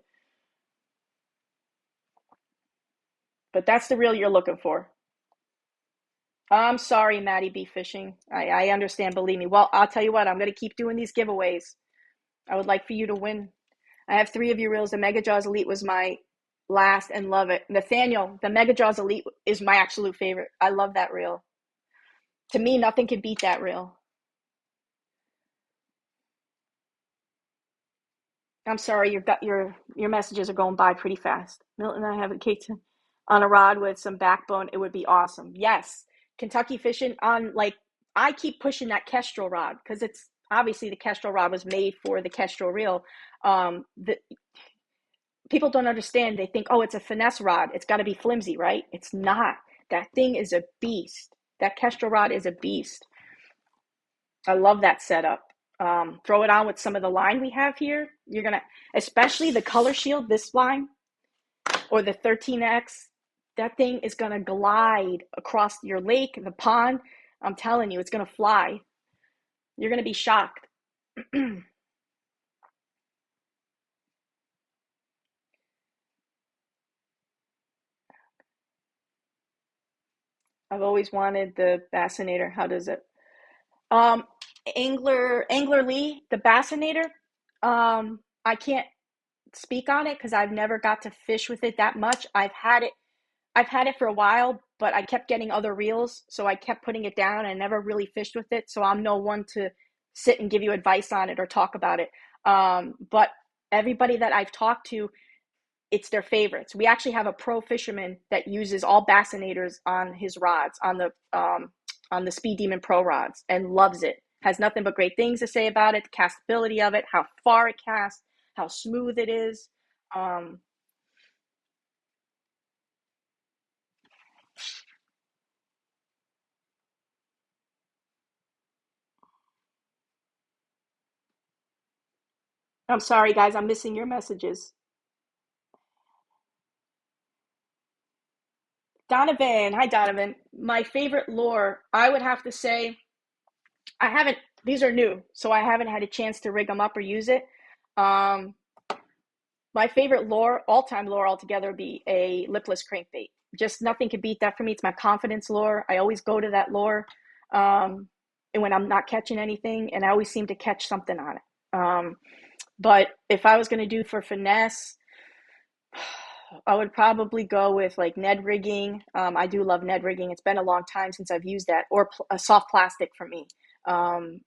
But that's the reel you're looking for. I'm sorry, Maddie B Fishing. I understand, believe me. Well, I'll tell you what, I'm going to keep doing these giveaways. I would like for you to win. I have 3 of your reels. The Mega Jaws Elite was my last and love it. Nathaniel, the Mega Jaws Elite is my absolute favorite. I love that reel. To me, nothing can beat that reel. I'm sorry, your messages are going by pretty fast. Milton and I have a cake on a rod with some backbone. It would be awesome. Yes, Kentucky fishing on like I keep pushing that Kestrel rod because it's obviously the Kestrel rod was made for the Kestrel reel. The people don't understand. They think, oh, it's a finesse rod. It's got to be flimsy, right? It's not. That thing is a beast. That Kestrel rod is a beast. I love that setup. Throw it on with some of the line we have here. You're gonna, especially the color shield, this line or the 13X. That thing is gonna glide across your lake, the pond. I'm telling you, it's gonna fly. You're gonna be shocked. I've always wanted the Bassinator. How does it? Um, Angler Lee, the Bassinator. I can't speak on it because I've never got to fish with it that much. I've had it for a while, but I kept getting other reels, so I kept putting it down and never really fished with it. So I'm no one to sit and give you advice on it or talk about it. But everybody that I've talked to, it's their favorites. We actually have a pro fisherman that uses all Bassinators on his rods, on the Speed Demon Pro rods, and loves it. Has nothing but great things to say about it, the castability of it, how far it casts, how smooth it is. Um, I'm sorry, guys, I'm missing your messages. Donovan, hi Donovan. My favorite lure, I would have to say, I haven't. These are new, so I haven't had a chance to rig them up or use it. Um, my favorite lure, all-time lure altogether, would be a lipless crankbait. Just nothing could beat that for me. It's my confidence lure. I always go to that lure, and when I'm not catching anything, and I always seem to catch something on it. But if I was going to do for finesse, I would probably go with like Ned rigging. I do love Ned rigging. It's been a long time since I've used that, or a soft plastic for me. Um,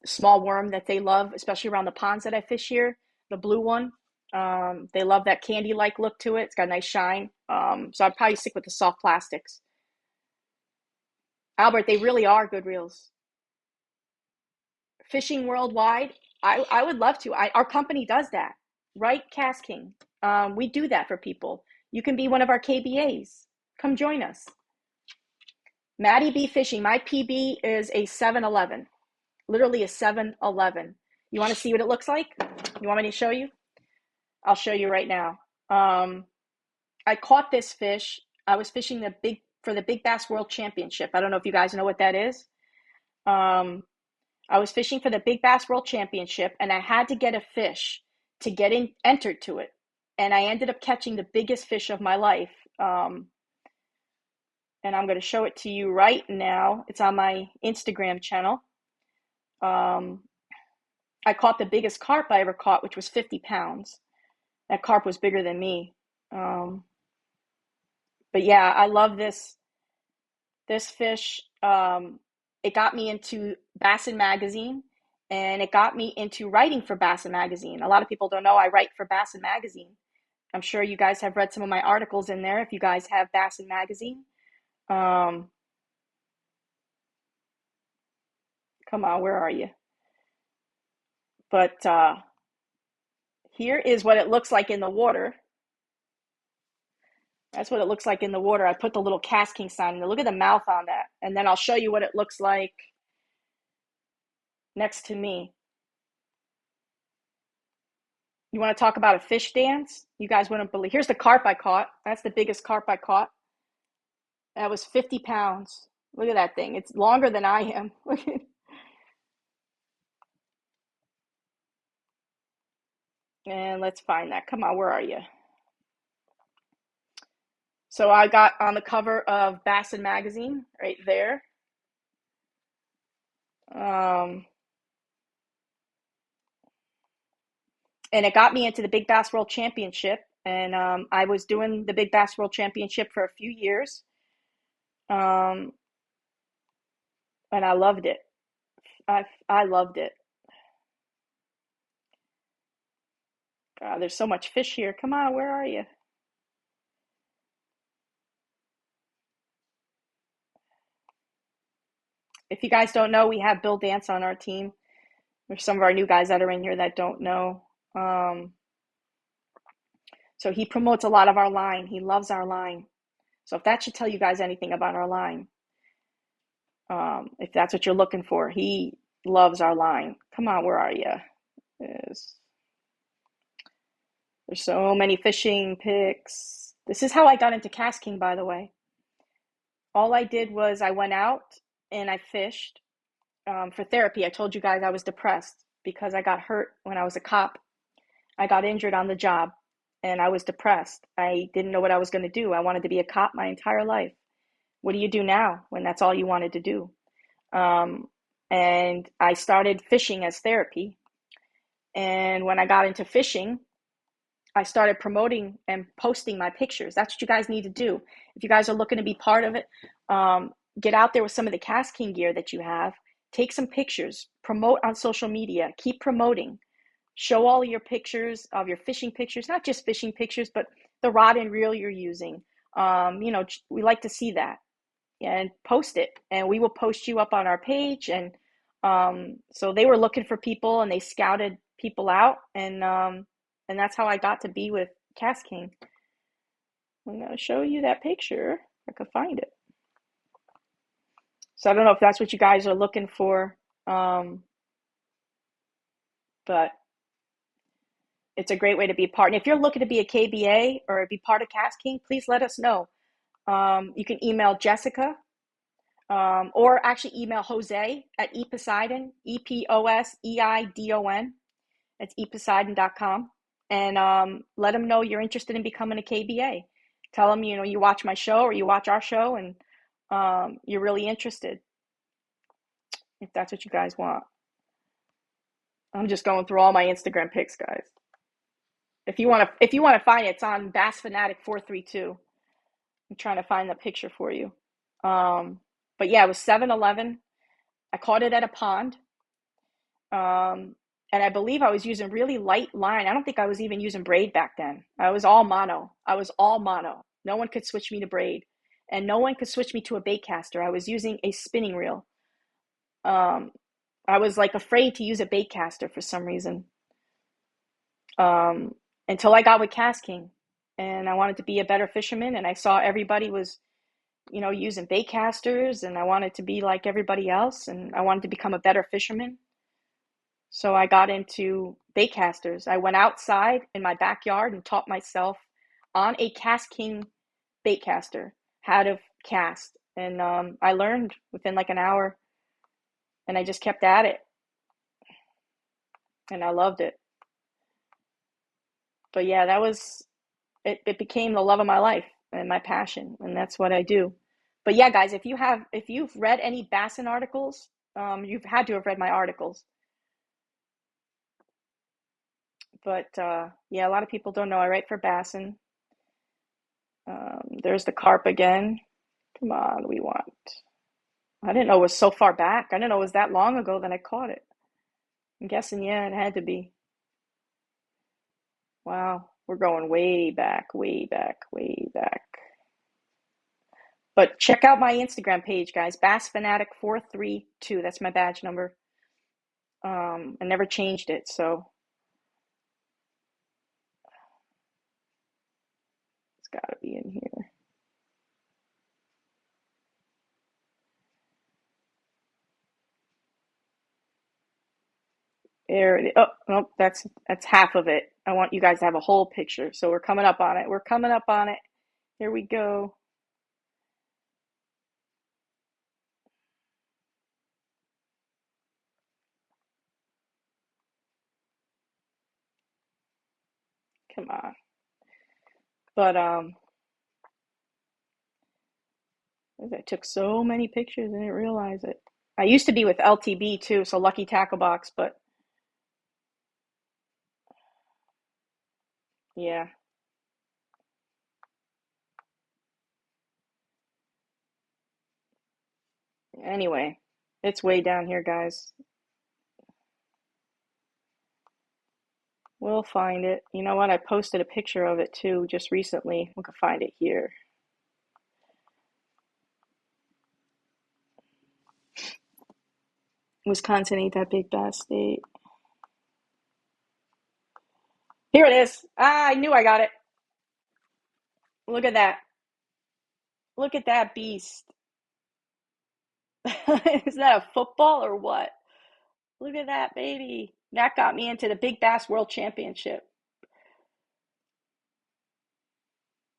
Small worm that they love, especially around the ponds that I fish here, the blue one. They love that candy-like look to it. It's got a nice shine. So I'd probably stick with the soft plastics. Albert, they really are good reels. Fishing worldwide, I would love to. Our company does that, right? KastKing. We do that for people. You can be one of our KBAs. Come join us. Maddie B Fishing. My PB is a 7-Eleven, literally a 7-Eleven. You want to see what it looks like? You want me to show you? I'll show you right now. I caught this fish. I was fishing for the Big Bass World Championship. I don't know if you guys know what that is. Um, I was fishing for the Big Bass World Championship, and I had to get a fish to get entered to it. And I ended up catching the biggest fish of my life. And I'm going to show it to you right now. It's on my Instagram channel. I caught the biggest carp I ever caught, which was 50 pounds. That carp was bigger than me. Um, but yeah, I love this fish. It got me into Bassin Magazine, and it got me into writing for Bassin Magazine. A lot of people don't know I write for Bassin Magazine. I'm sure you guys have read some of my articles in there if you guys have Bassin Magazine. Um, Come on, where are you? But here is what it looks like in the water. That's what it looks like in the water. I put the little KastKing sign in there. Look at the mouth on that. And then I'll show you what it looks like next to me. You want to talk about a fish dance? You guys wouldn't believe. Here's the carp I caught. That's the biggest carp I caught. That was 50 pounds. Look at that thing. It's longer than I am. And let's find that. Come on, where are you? So I got on the cover of Bassin Magazine right there. Um, and it got me into the Big Bass World Championship. And I was doing the Big Bass World Championship for a few years. Um, and I loved it. I loved it. God, there's so much fish here. Come on, where are you? If you guys don't know, we have Bill Dance on our team. There's some of our new guys that are in here that don't know. So he promotes a lot of our line. He loves our line. So if that should tell you guys anything about our line, if that's what you're looking for, he loves our line. Come on, where are you? There's so many fishing pics. This is how I got into KastKing, by the way. All I did was I went out and I fished for therapy. I told you guys I was depressed because I got hurt when I was a cop. I got injured on the job and I was depressed. I didn't know what I was going to do. I wanted to be a cop my entire life. What do you do now when that's all you wanted to do? And I started fishing as therapy. And when I got into fishing, I started promoting and posting my pictures. That's what you guys need to do. If you guys are looking to be part of it, get out there with some of the KastKing gear that you have. Take some pictures, promote on social media, keep promoting. Show all of your pictures of your fishing pictures, not just fishing pictures, but the rod and reel you're using. We like to see that and post it. And we will post you up on our page. And so they were looking for people and they scouted people out. And that's how I got to be with KastKing. I'm going to show you that picture if I could find it. So I don't know if that's what you guys are looking for, but it's a great way to be a part. And if you're looking to be a KBA or be part of KastKing, please let us know. You can email Jessica or actually email Jose at eposeidon, EPOSEIDON. It's eposeidon.com. And let them know you're interested in becoming a KBA. Tell them, you watch my show or you watch our show and you're really interested, if that's what you guys want. I'm just going through all my Instagram pics, guys. If you want to find it, it's on Bass Fanatic 432. I'm trying to find the picture for you. But yeah, it was 7-Eleven. I caught it at a pond. And I believe I was using really light line. I don't think I was even using braid back then. I was all mono. No one could switch me to braid. And no one could switch me to a baitcaster. I was using a spinning reel. I was like afraid to use a baitcaster for some reason. Until I got with KastKing. And I wanted to be a better fisherman. And I saw everybody was, using baitcasters. And I wanted to be like everybody else. And I wanted to become a better fisherman. So I got into baitcasters. I went outside in my backyard and taught myself on a KastKing baitcaster how to cast. And I learned within like an hour. And I just kept at it. And I loved it. But yeah, it became the love of my life and my passion. And that's what I do. But yeah, guys, if you've read any Bassin articles, you've had to have read my articles. But yeah, a lot of people don't know I write for Bassin. There's the carp again. Come on, we want. I didn't know it was so far back. I didn't know it was that long ago that I caught it. I'm guessing, yeah, it had to be. Wow, we're going way back, way back, way back. But check out my Instagram page, guys. Bass Fanatic 432. That's my badge number. I never changed it, so it's got to be in here. There it is. Oh, nope, that's half of it. I want you guys to have a whole picture. So we're coming up on it. We're coming up on it. Here we go. Come on. But I took so many pictures and didn't realize it. I used to be with LTB too, so Lucky Tackle Box, but yeah. Anyway, it's way down here, guys. We'll find it. You know what? I posted a picture of it too just recently. We can find it here. Wisconsin ain't that big bass state. Here it is. Ah, I knew I got it. Look at that. Look at that beast. Is that a football or what? Look at that baby. That got me into the Big Bass World Championship.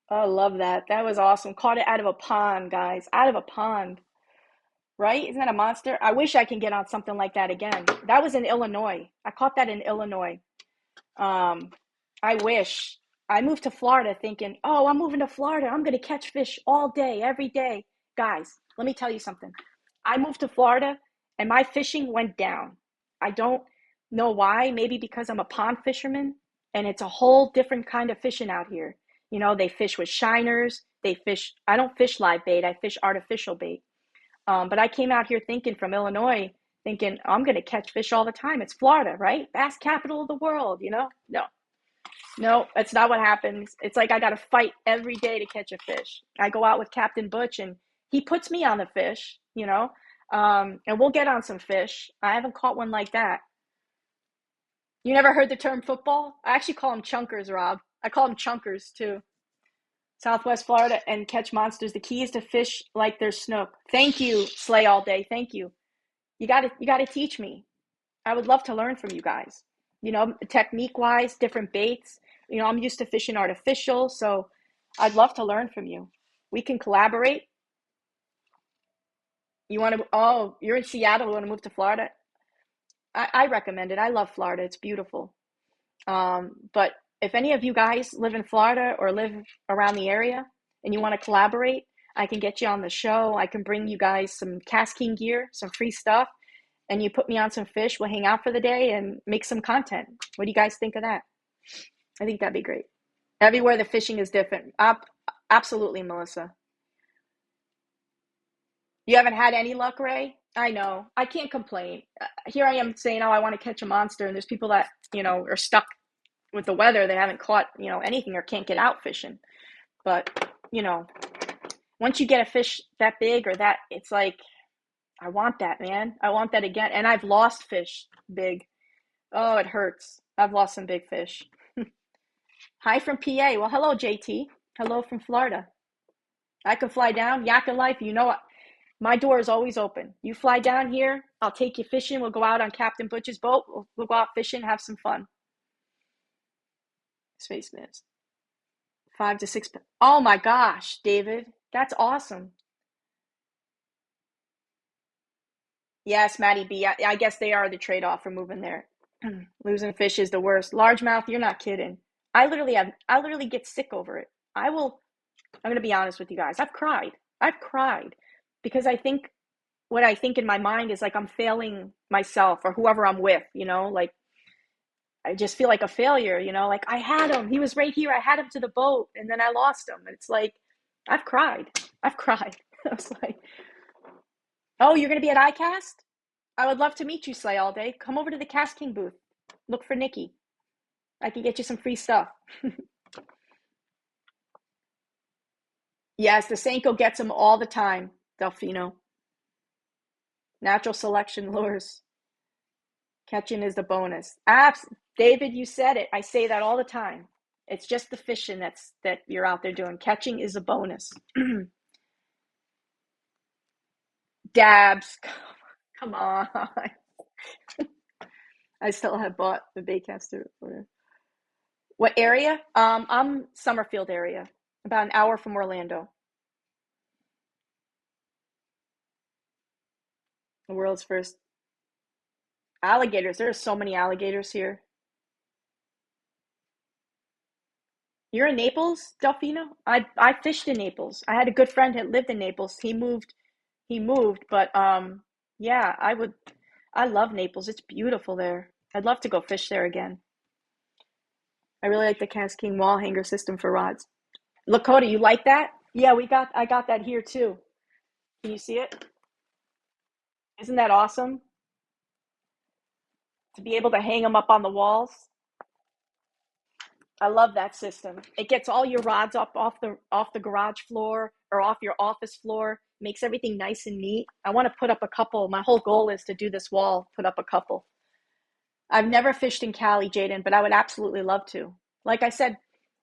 Oh, I love that. That was awesome. Caught it out of a pond, guys. Out of a pond. Right? Isn't that a monster? I wish I can get on something like that again. That was in Illinois. I caught that in Illinois. Um, I wish. I moved to Florida thinking, oh, I'm moving to Florida. I'm going to catch fish all day, every day. Guys, let me tell you something. I moved to Florida and my fishing went down. I don't know why. Maybe because I'm a pond fisherman and it's a whole different kind of fishing out here. You know, they fish with shiners. I don't fish live bait. I fish artificial bait. But I came out here thinking from Illinois, thinking I'm going to catch fish all the time. It's Florida, right? Bass capital of the world, you know? No, no, that's not what happens. It's like I got to fight every day to catch a fish. I go out with Captain Butch and he puts me on the fish, you know? And we'll get on some fish. I haven't caught one like that. You never heard the term football? I actually call them chunkers, Rob. I call them chunkers too. Southwest Florida and catch monsters. The key is to fish like there's snook. Thank you, Slay All Day. Thank you. You gotta teach me. I would love to learn from you guys. You know, technique wise, different baits. You know, I'm used to fishing artificial, so I'd love to learn from you. We can collaborate. You want to? Oh, you're in Seattle. You want to move to Florida? I recommend it. I love Florida. It's beautiful. But if any of you guys live in Florida or live around the area and you want to collaborate, I can get you on the show. I can bring you guys some KastKing gear, some free stuff, and you put me on some fish. We'll hang out for the day and make some content. What do you guys think of that? I think that'd be great. Everywhere the fishing is different. Absolutely, Melissa. You haven't had any luck, Ray? I know. I can't complain. Here I am saying, oh, I want to catch a monster, and there's people that, you know, are stuck with the weather. They haven't caught, you know, anything or can't get out fishing. But, you know, once you get a fish that big or that, it's like, I want that, man. I want that again. And I've lost fish big. Oh, it hurts. I've lost some big fish. Hi from PA. Well, hello, JT. Hello from Florida. I can fly down. Yak and Life, you know, my door is always open. You fly down here, I'll take you fishing. We'll go out on Captain Butch's boat. We'll go out fishing, have some fun. Space Mist. 5 to 6. Oh my gosh, David. That's awesome. Yes, Maddie B. I guess they are the trade-off for moving there. Losing fish is the worst. Largemouth, you're not kidding. I literally get sick over it. I'm gonna be honest with you guys. I've cried. I've cried because what I think in my mind is like I'm failing myself or whoever I'm with, you know, like I just feel like a failure, you know, like I had him. He was right here. I had him to the boat and then I lost him. It's like I've cried. I've cried. I was like, oh, you're gonna be at iCast? I would love to meet you, Slay All Day. Come over to the KastKing booth. Look for Nikki. I can get you some free stuff. Yes, the Senko gets them all the time, Delfino. Natural selection lures. Catching is the bonus. Abs David, you said it. I say that all the time. It's just the fishing that you're out there doing. Catching is a bonus. Dabs. Come on. I still have bought the BAITCASTER. What area? I'm Summerfield area, about an hour from Orlando. The world's first alligators. There are so many alligators here. You're in Naples, Delfino? I fished in Naples. I had a good friend that lived in Naples. He moved, but yeah, I love Naples. It's beautiful there. I'd love to go fish there again. I really like the KastKing wall hanger system for rods. Lakota, you like that? Yeah, I got that here too. Can you see it? Isn't that awesome? To be able to hang them up on the walls. I love that system. It gets all your rods up off the garage floor or off your office floor, makes everything nice and neat. I want to put up a couple. My whole goal is to do this wall, put up a couple. I've never fished in Cali, Jaden, but I would absolutely love to. Like I said,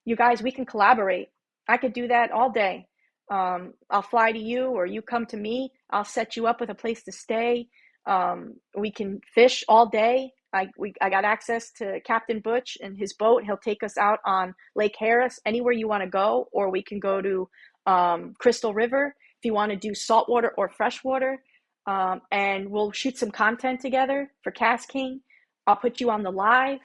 you guys, we can collaborate. I could do that all day. I'll fly to you or you come to me. I'll set you up with a place to stay. We can fish all day. I got access to Captain Butch and his boat. He'll take us out on Lake Harris, anywhere you want to go, or we can go to Crystal River if you want to do saltwater or freshwater. And we'll shoot some content together for KastKing. I'll put you on the live.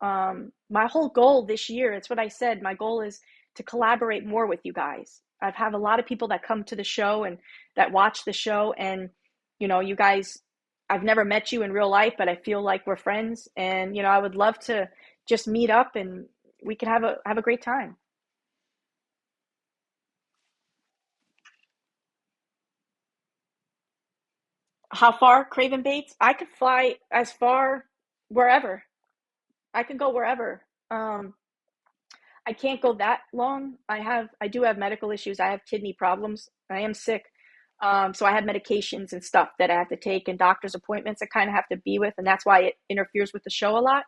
My whole goal this year, it's what I said, my goal is to collaborate more with you guys. I've had a lot of people that come to the show and that watch the show, and you guys, I've never met you in real life, but I feel like we're friends, and I would love to just meet up and we can have a great time. How far, Craven Baits? I could fly as far wherever. I could go wherever. I can't go that long. I do have medical issues. I have kidney problems. I am sick. So I have medications and stuff that I have to take and doctor's appointments I kind of have to be with, and that's why it interferes with the show a lot.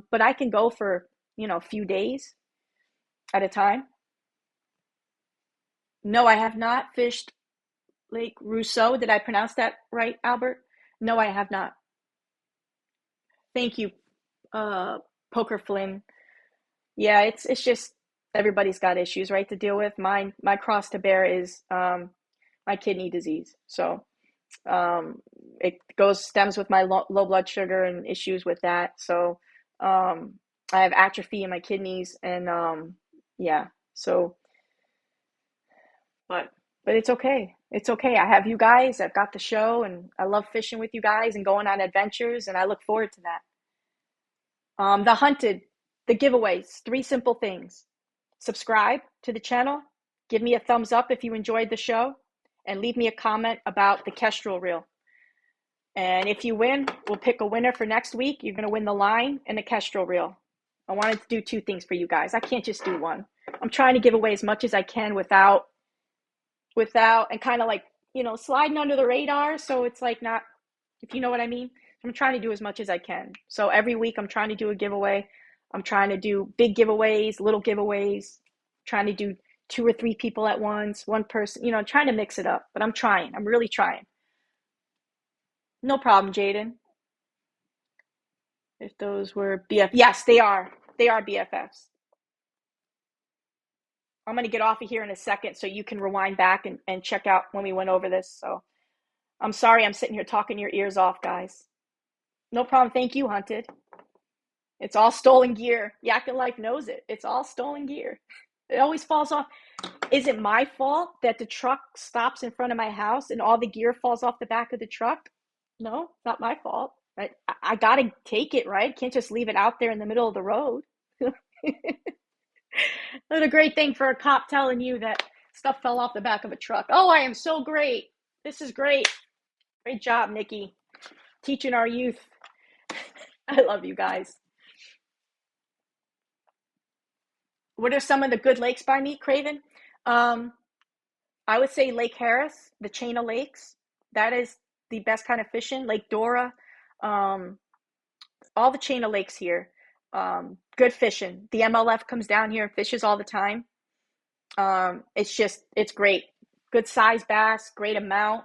But I can go for, a few days at a time. No, I have not fished Lake Rousseau. Did I pronounce that right, Albert? No, I have not. Thank you, Poker Flynn. Yeah, it's just everybody's got issues, right, to deal with. My cross to bear is my kidney disease. So it stems with my low blood sugar and issues with that. So I have atrophy in my kidneys, and yeah. So, but it's okay. It's okay. I have you guys. I've got the show, and I love fishing with you guys and going on adventures, and I look forward to that. The hunted, the giveaways, three simple things. Subscribe to the channel, give me a thumbs up if you enjoyed the show, and leave me a comment about the Kestrel reel. And if you win, we'll pick a winner for next week. You're going to win the line and the Kestrel reel. I wanted to do two things for you guys. I can't just do one. I'm trying to give away as much as I can without and kind of like, sliding under the radar. So it's like not, if you know what I mean. I'm trying to do as much as I can. So every week I'm trying to do a giveaway. I'm trying to do big giveaways, little giveaways, trying to do two or three people at once, one person, trying to mix it up. But I'm trying. I'm really trying. No problem, Jaden. If those were BF, yes, they are. They are BFFs. I'm going to get off of here in a second so you can rewind back and check out when we went over this. So I'm sorry I'm sitting here talking your ears off, guys. No problem. Thank you, Hunted. It's all stolen gear. Yak and Life knows it. It's all stolen gear. It always falls off. Is it my fault that the truck stops in front of my house and all the gear falls off the back of the truck? No, not my fault. I got to take it, right? Can't just leave it out there in the middle of the road. What a great thing for a cop telling you that stuff fell off the back of a truck. Oh, I am so great. This is great. Great job, Nikki. Teaching our youth. I love you guys. What are some of the good lakes by me, Craven? I would say Lake Harris, the chain of lakes. That is the best kind of fishing. Lake Dora, um, all the chain of lakes here. Good fishing. The MLF comes down here and fishes all the time. It's great. Good size bass, great amount.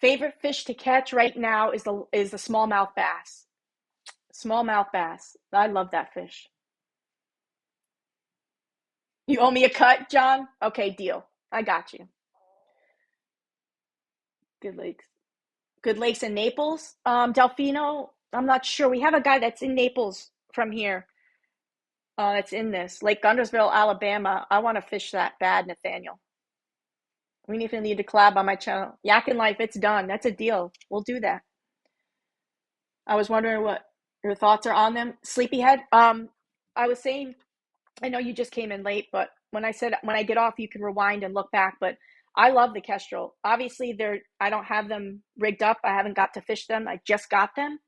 Favorite fish to catch right now is the smallmouth bass. Smallmouth bass. I love that fish. You owe me a cut, John? Okay, deal. I got you. Good lakes. Good lakes in Naples. Delfino, I'm not sure. We have a guy that's in Naples from here. That's in this. Lake Guntersville, Alabama. I want to fish that bad, Nathaniel. We need to collab on my channel. Yak and Life, it's done. That's a deal. We'll do that. I was wondering what your thoughts are on them. Sleepyhead. I was saying, I know you just came in late, but when I said when I get off, you can rewind and look back. But I love the Kestrel. Obviously, I don't have them rigged up. I haven't got to fish them. I just got them.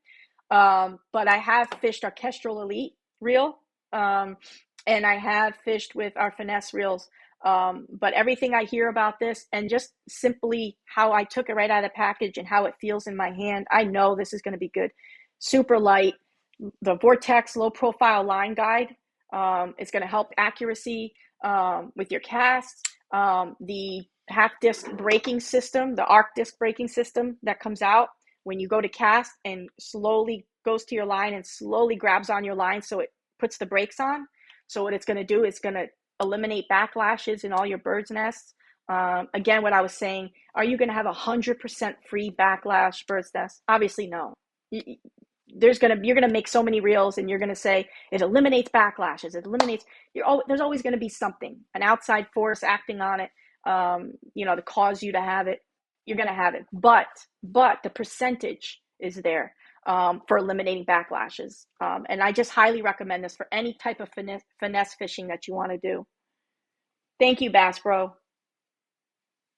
But I have fished our Kestrel Elite reel. and I have fished with our finesse reels. But everything I hear about this, and just simply how I took it right out of the package and how it feels in my hand, I know this is going to be good. Super light. The Vortex low profile line guide is going to help accuracy with your casts. The half disc braking system, the arc disc braking system that comes out when you go to cast and slowly goes to your line and slowly grabs on your line, so it puts the brakes on. So what it's going to do is going to eliminate backlashes in all your birds' nests. Again, what I was saying, are you going to have 100% free backlash bird's nest? Obviously, no. You're going to make so many reels, and you're going to say it eliminates backlashes. It eliminates. There's always going to be something, an outside force acting on it, to cause you to have it. You're going to have it, but the percentage is there for eliminating backlashes. And I just highly recommend this for any type of finesse fishing that you want to do. Thank you, Bass Bro.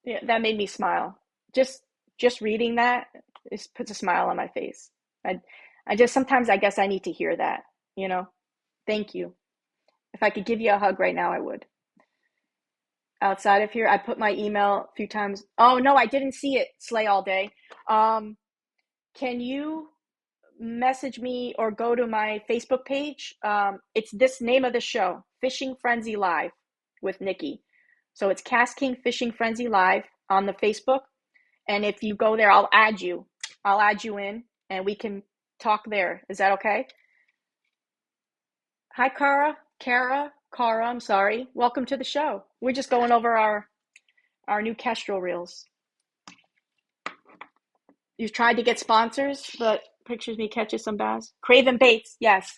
Yeah, that made me smile. Just reading that, it puts a smile on my face. I just sometimes I guess I need to hear that, you know. Thank you. If I could give you a hug right now, I would. Outside of here, I put my email a few times. Oh no, I didn't see it, Slay All Day. Can you message me or go to my Facebook page? It's this name of the show, Fishing Frenzy Live with Nikki. So it's KastKing Fishing Frenzy Live on the Facebook. And if you go there, I'll add you in, and we can talk there. Is that okay? Hi, Cara, I'm sorry. Welcome to the show. We're just going over our new Kestrel reels. You've tried to get sponsors, but pictures me catches some bass. Craven Baits, yes.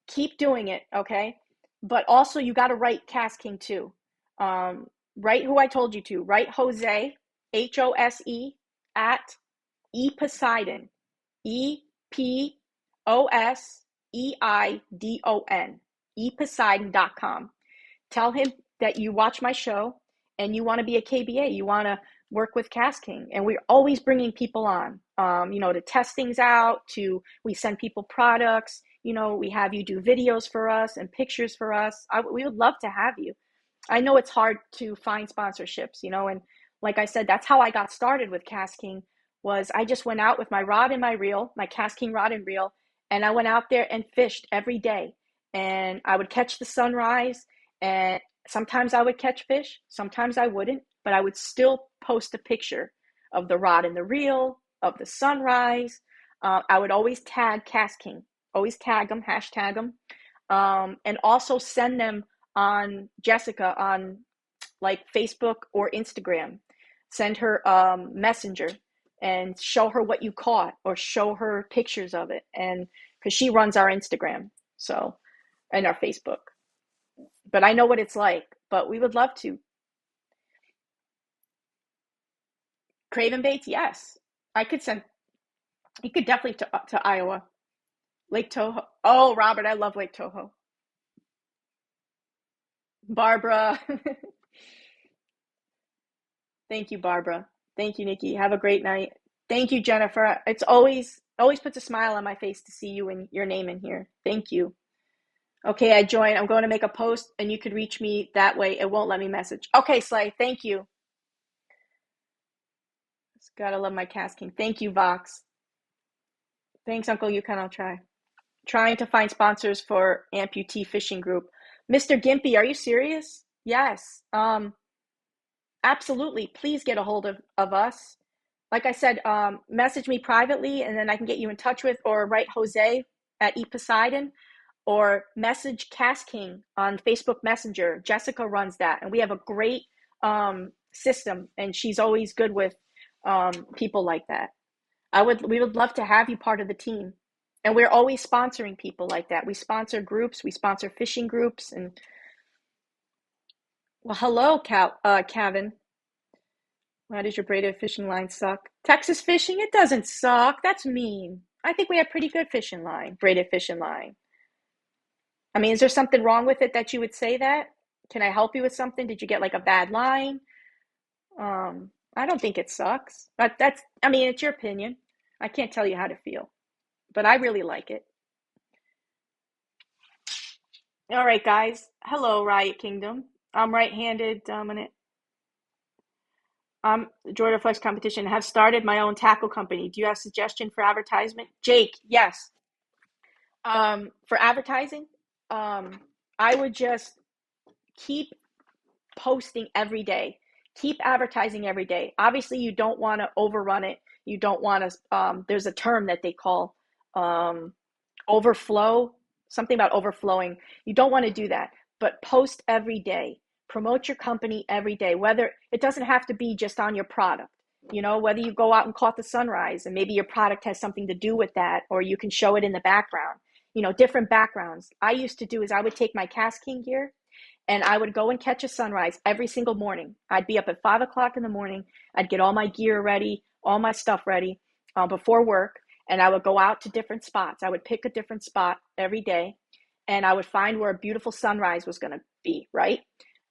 Keep doing it, okay? But also you got to write KastKing too. Write who I told you to. Write Jose, HOSE at ePoseidon, EPOSEIDON, ePoseidon.com. Tell him that you watch my show and you want to be a KBA. You want to work with KastKing, and we're always bringing people on, to test things out. We send people products. We have you do videos for us and pictures for us. We would love to have you. I know it's hard to find sponsorships, and like I said, that's how I got started with KastKing. Was I just went out with my rod and my reel, my KastKing rod and reel, and I went out there and fished every day. And I would catch the sunrise, and sometimes I would catch fish, sometimes I wouldn't, but I would still post a picture of the rod and the reel, of the sunrise. I would always tag KastKing, always tag them, hashtag them, and also send them on Jessica on like Facebook or Instagram. Send her messenger and show her what you caught, or show her pictures of it. And because she runs our Instagram, so, and our Facebook. But I know what it's like, but we would love to. Craven Baits, yes. I could send, you could definitely to Iowa. Lake Toho. Oh, Robert, I love Lake Toho. Barbara. Thank you, Barbara. Thank you, Nikki. Have a great night. Thank you, Jennifer. It's always puts a smile on my face to see you and your name in here. Thank you. Okay, I joined. I'm going to make a post, and you could reach me that way. It won't let me message. Okay, Slay. Thank you. Just gotta love my KastKing. Thank you, Vox. Thanks, Uncle Yukon. I'll try. Trying to find sponsors for amputee fishing group. Mr. Gimpy, are you serious? Yes. Absolutely. Please get a hold of us. Like I said, message me privately, and then I can get you in touch with, or write Jose at ePoseidon, or message KastKing on Facebook Messenger. Jessica runs that, and we have a great system, and she's always good with people like that. We would love to have you part of the team, and we're always sponsoring people like that. We sponsor groups, we sponsor fishing groups, and well, hello, Kevin. Why does your braided fishing line suck? Texas fishing, it doesn't suck. That's mean. I think we have pretty good fishing line, braided fishing line. I mean, is there something wrong with it that you would say that? Can I help you with something? Did you get like a bad line? I don't think it sucks. But it's your opinion. I can't tell you how to feel. But I really like it. All right, guys. Hello, Riot Kingdom. I'm right-handed dominant. I'm Jordan Flex Competition. Have started my own tackle company. Do you have suggestion for advertisement? Jake, yes. For advertising, um, I would just keep posting every day. Keep advertising every day. Obviously, you don't want to overrun it. You don't want to, there's a term that they call um, overflow, something about overflowing. You don't want to do that, but post every day. Promote your company every day, whether it doesn't have to be just on your product. Whether you go out and caught the sunrise and maybe your product has something to do with that, or you can show it in the background, different backgrounds. I used to do is I would take my KastKing gear and I would go and catch a sunrise every single morning. I'd be up at 5 o'clock in the morning. I'd get all my gear ready, all my stuff ready before work, and I would go out to different spots. I would pick a different spot every day, and I would find where a beautiful sunrise was going to be, right?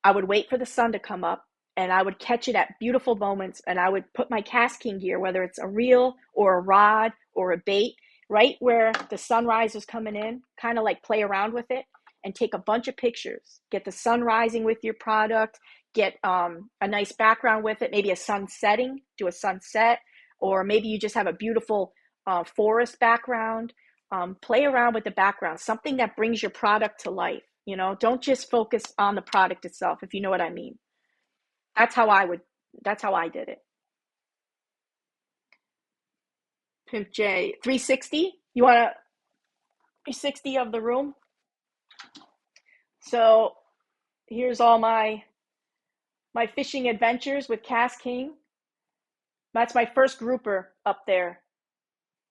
I would wait for the sun to come up, and I would catch it at beautiful moments, and I would put my KastKing gear, whether it's a reel or a rod or a bait, right where the sunrise is coming in, kind of like play around with it and take a bunch of pictures. Get the sun rising with your product, get a nice background with it, maybe a sun setting, do a sunset, or maybe you just have a beautiful forest background. Play around with the background, something that brings your product to life. Don't just focus on the product itself, if you know what I mean. That's how I would, that's how I did it. Pimp J, 360? You want a 360 of the room? So here's all my fishing adventures with KastKing. That's my first grouper up there.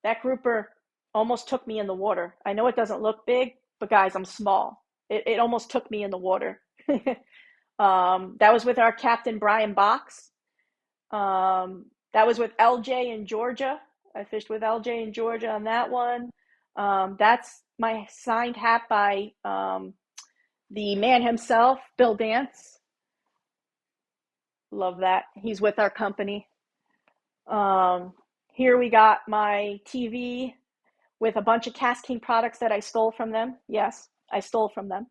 That grouper almost took me in the water. I know it doesn't look big, but guys, I'm small. It almost took me in the water. That was with our captain, Brian Box. That was with LJ in Georgia. I fished with LJ in Georgia on that one. That's my signed hat by the man himself, Bill Dance. Love that. He's with our company. Um, Here we got my TV with a bunch of KastKing products that I stole from them. Yes, I stole from them.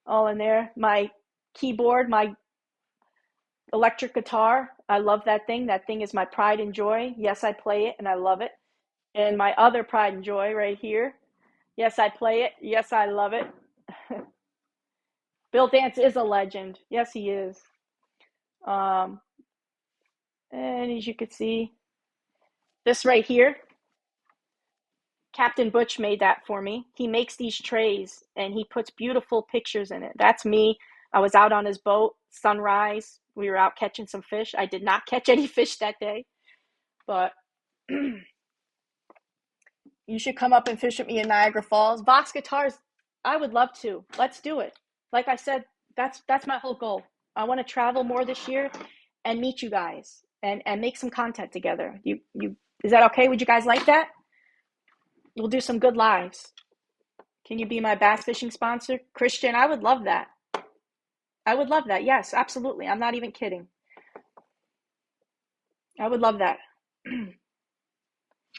All in there. My keyboard, my electric guitar. I love that thing. That thing is my pride and joy. Yes, I play it and I love it. And my other pride and joy right here. Yes, I play it. Yes, I love it. Bill Dance is a legend. Yes, he is. Um, and as you can see, this right here, Captain Butch made that for me. He makes these trays and he puts beautiful pictures in it. That's me. I was out on his boat, sunrise. We were out catching some fish. I did not catch any fish that day, but you should come up and fish with me in Niagara Falls. Box guitars, I would love to. Let's do it. Like I said, that's my whole goal. I want to travel more this year and meet you guys and make some content together. You is that okay? Would you guys like that? We'll do some good lives. Can you be my bass fishing sponsor? Christian, I would love that. I would love that. Yes, absolutely. I'm not even kidding. I would love that.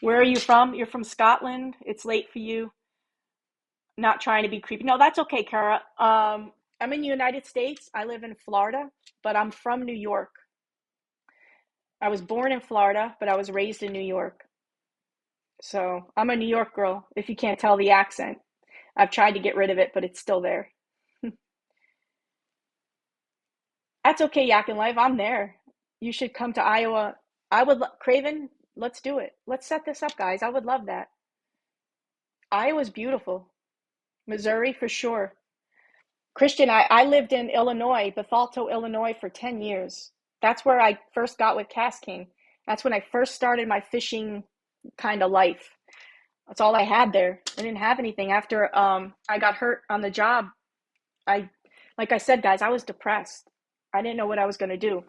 Where are you from? You're from Scotland. It's late for you. Not trying to be creepy. No, that's okay, Kara. I'm in the United States. I live in Florida, but I'm from New York. I was born in Florida, but I was raised in New York. So I'm a New York girl, if you can't tell the accent. I've tried to get rid of it, but it's still there. That's okay, Yak and Life. I'm there. You should come to Iowa. Craven, let's do it. Let's set this up, guys. I would love that. Iowa's beautiful. Missouri, for sure. Christian, I lived in Illinois, Bethalto, Illinois for 10 years. That's where I first got with KastKing. That's when I first started my fishing kind of life. That's all I had there. I didn't have anything after I got hurt on the job. I like I said, guys, I was depressed. I didn't know what I was going to do.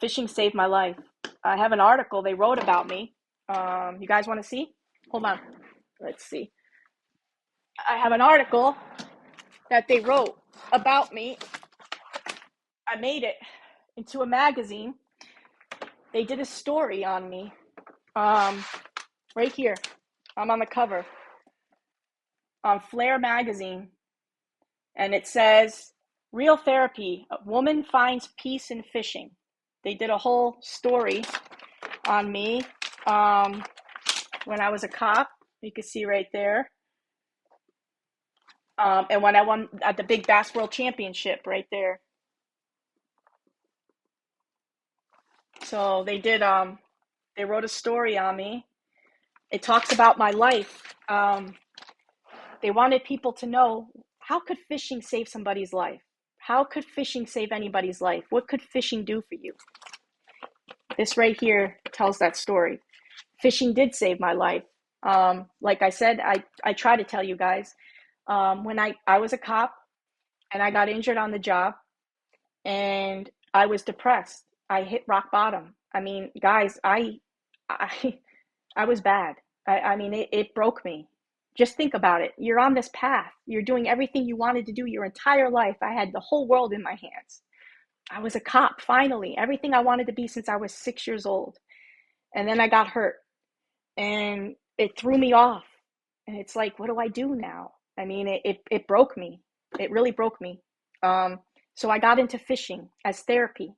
Fishing saved my life. I have an article they wrote about me. You guys want to see? Hold on. Let's see. I have an article that they wrote about me. I made it into a magazine. They did a story on me. Right here. I'm on the cover on Flair magazine. And it says, real therapy, a woman finds peace in fishing. They did a whole story on me when I was a cop. You can see right there. And when I won at the Big Bass World Championship right there. So they wrote a story on me. It talks about my life. They wanted people to know, how could fishing save somebody's life? How could fishing save anybody's life? What could fishing do for you? This right here tells that story. Fishing did save my life. Like I said, I try to tell you guys, when I was a cop and I got injured on the job and I was depressed. I hit rock bottom. I mean, guys, I, I was bad. I mean, it broke me. Just think about it. You're on this path. You're doing everything you wanted to do your entire life. I had the whole world in my hands. I was a cop, finally. Everything I wanted to be since I was 6 years old. And then I got hurt. And it threw me off. And it's like, what do I do now? I mean, it broke me. It really broke me. So I got into fishing as therapy.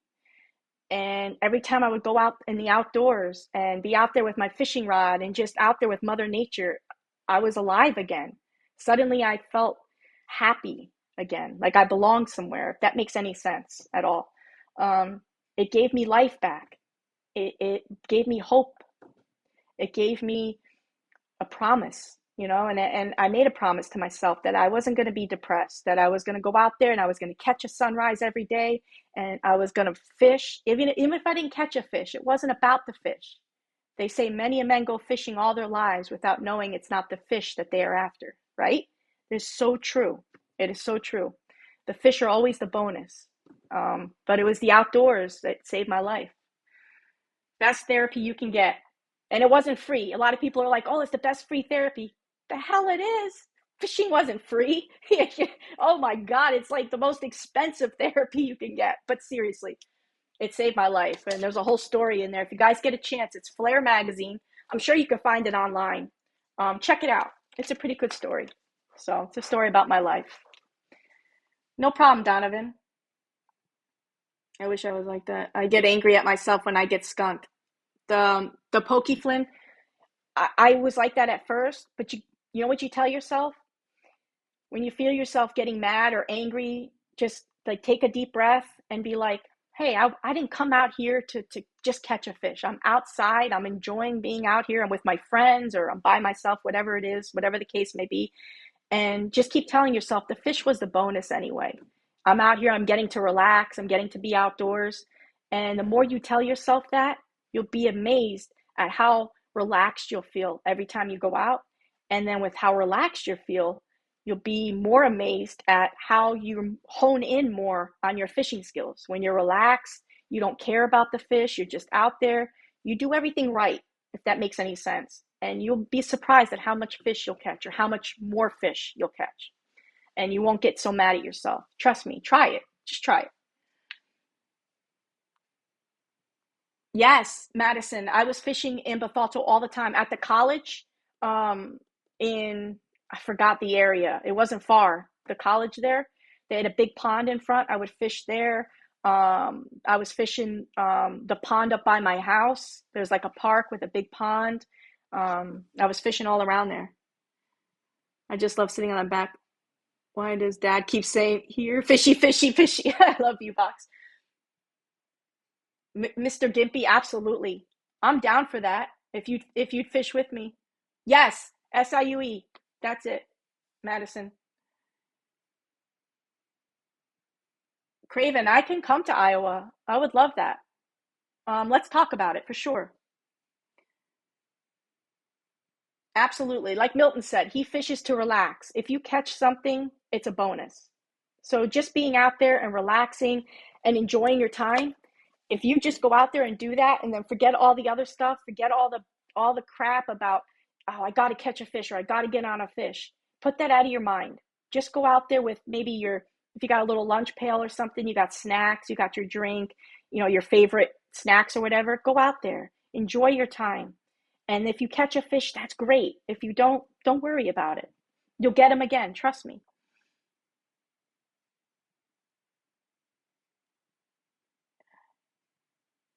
And every time I would go out in the outdoors and be out there with my fishing rod and just out there with Mother Nature, I was alive again. Suddenly I felt happy again, like I belonged somewhere, if that makes any sense at all. It gave me life back. It gave me hope. It gave me a promise, and I made a promise to myself that I wasn't going to be depressed, that I was going to go out there and I was going to catch a sunrise every day, and I was going to fish. Even if I didn't catch a fish, it wasn't about the fish. They say many a men go fishing all their lives without knowing it's not the fish that they are after, right? It's so true. It is so true. The fish are always the bonus. But it was the outdoors that saved my life. Best therapy you can get. And it wasn't free. A lot of people are like, oh, it's the best free therapy. The hell it is. Fishing wasn't free. Oh my God, it's like the most expensive therapy you can get. But seriously, it saved my life. And there's a whole story in there. If you guys get a chance, it's Flair Magazine. I'm sure you can find it online. Check it out. It's a pretty good story. So it's a story about my life. No problem, Donovan. I wish I was like that. I get angry at myself when I get skunked. The pokey Flynn, I was like that at first, but you know what you tell yourself? When you feel yourself getting mad or angry, just like take a deep breath and be like, hey, I didn't come out here to just catch a fish. I'm outside. I'm enjoying being out here. I'm with my friends or I'm by myself, whatever it is, whatever the case may be. And just keep telling yourself the fish was the bonus anyway. I'm out here. I'm getting to relax. I'm getting to be outdoors. And the more you tell yourself that, you'll be amazed at how relaxed you'll feel every time you go out. And then with how relaxed you feel, you'll be more amazed at how you hone in more on your fishing skills. When you're relaxed, you don't care about the fish, you're just out there, you do everything right, if that makes any sense. And you'll be surprised at how much fish you'll catch or how much more fish you'll catch. And you won't get so mad at yourself. Trust me, try it. Just try it. Yes, Madison. I was fishing in Bethalto all the time at the college. In I forgot the area. It wasn't far. The college there, they had a big pond in front. I would fish there. I was fishing the pond up by my house. There's like a park with a big pond. I was fishing all around there. I just love sitting on my back. Why does Dad keep saying here, fishy, fishy, fishy? I love you, Box. Mr. Dimpy, absolutely. I'm down for that. If you'd fish with me. Yes, SIUE. That's it, Madison. Craven, I can come to Iowa. I would love that. Let's talk about it for sure. Absolutely. Like Milton said, he fishes to relax. If you catch something, it's a bonus. So just being out there and relaxing and enjoying your time, if you just go out there and do that and then forget all the other stuff, forget all the crap about, oh, I got to catch a fish or I got to get on a fish. Put that out of your mind. Just go out there with maybe if you got a little lunch pail or something, you got snacks, you got your drink, your favorite snacks or whatever, go out there. Enjoy your time. And if you catch a fish, that's great. If you don't worry about it. You'll get them again, trust me.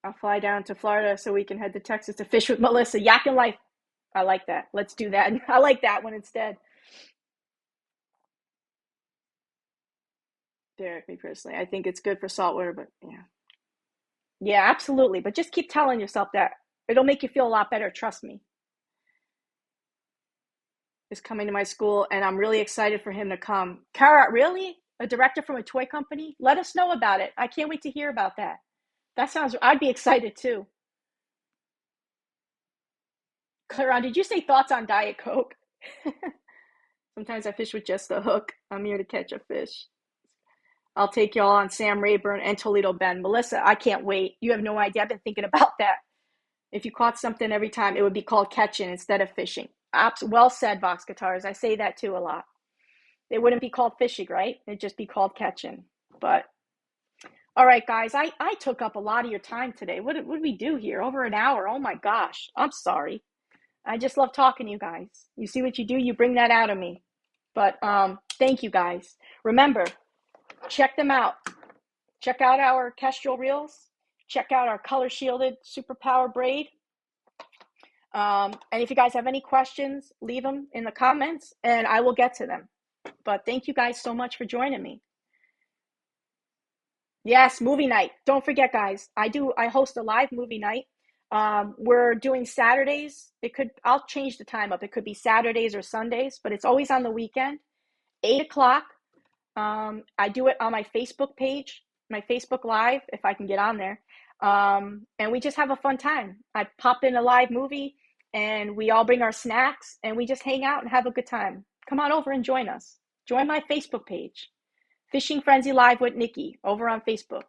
I'll fly down to Florida so we can head to Texas to fish with Melissa. Yak and life. I like that. Let's do that. I like that one instead. Derek, me personally, I think it's good for saltwater, but yeah. Yeah, absolutely. But just keep telling yourself that. It'll make you feel a lot better. Trust me. Is coming to my school, and I'm really excited for him to come. Kara, really? A director from a toy company? Let us know about it. I can't wait to hear about that. That sounds, I'd be excited too. Claron, did you say thoughts on Diet Coke? Sometimes I fish with just a hook. I'm here to catch a fish. I'll take y'all on Sam Rayburn and Toledo Bend. Melissa, I can't wait. You have no idea. I've been thinking about that. If you caught something every time, it would be called catching instead of fishing. Well said, Box Guitars. I say that too a lot. It wouldn't be called fishing, right? It'd just be called catching. But all right, guys, I took up a lot of your time today. What did we do here? Over an hour. Oh my gosh. I'm sorry. I just love talking to you guys. You see what you do? You bring that out of me. But thank you guys. Remember, check them out. Check out our Kestrel reels. Check out our color shielded superpower braid. And if you guys have any questions, leave them in the comments and I will get to them. But thank you guys so much for joining me. Yes, movie night. Don't forget, guys. I host a live movie night. We're doing Saturdays. I'll change the time up. It could be Saturdays or Sundays, but it's always on the weekend, 8 o'clock. I do it on my Facebook page, my Facebook Live, if I can get on there. And we just have a fun time. I pop in a live movie and we all bring our snacks and we just hang out and have a good time. Come on over and join us. Join my Facebook page, Fishing Frenzy Live with Nikki, over on Facebook.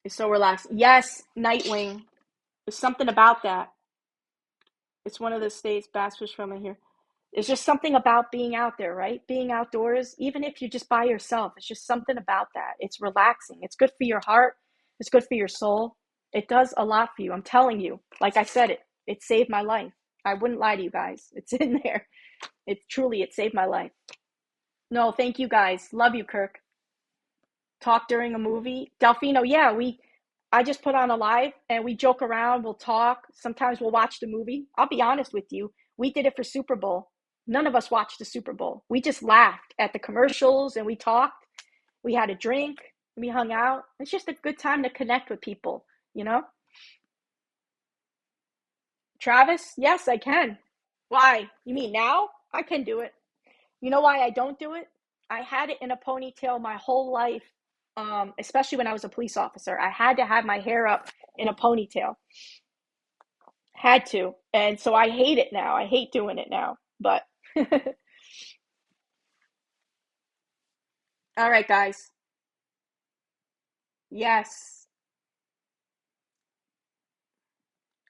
It's so relaxed. Yes, Nightwing. There's something about that. It's one of the states bass fish from here. There's just something about being out there, right? Being outdoors, even if you're just by yourself, it's just something about that. It's relaxing. It's good for your heart. It's good for your soul. It does a lot for you. I'm telling you. Like I said, it saved my life. I wouldn't lie to you guys. It's in there. It saved my life. No, thank you guys. Love you, Kirk. Talk during a movie. Delfino, yeah, I just put on a live and we joke around, we'll talk. Sometimes we'll watch the movie. I'll be honest with you. We did it for Super Bowl. None of us watched the Super Bowl. We just laughed at the commercials and we talked. We had a drink. We hung out. It's just a good time to connect with people, you know? Travis, yes, I can. Why? You mean now? I can do it. You know why I don't do it? I had it in a ponytail my whole life, especially when I was a police officer. I had to have my hair up in a ponytail. Had to. And so I hate it now. I hate doing it now. But all right, guys. Yes,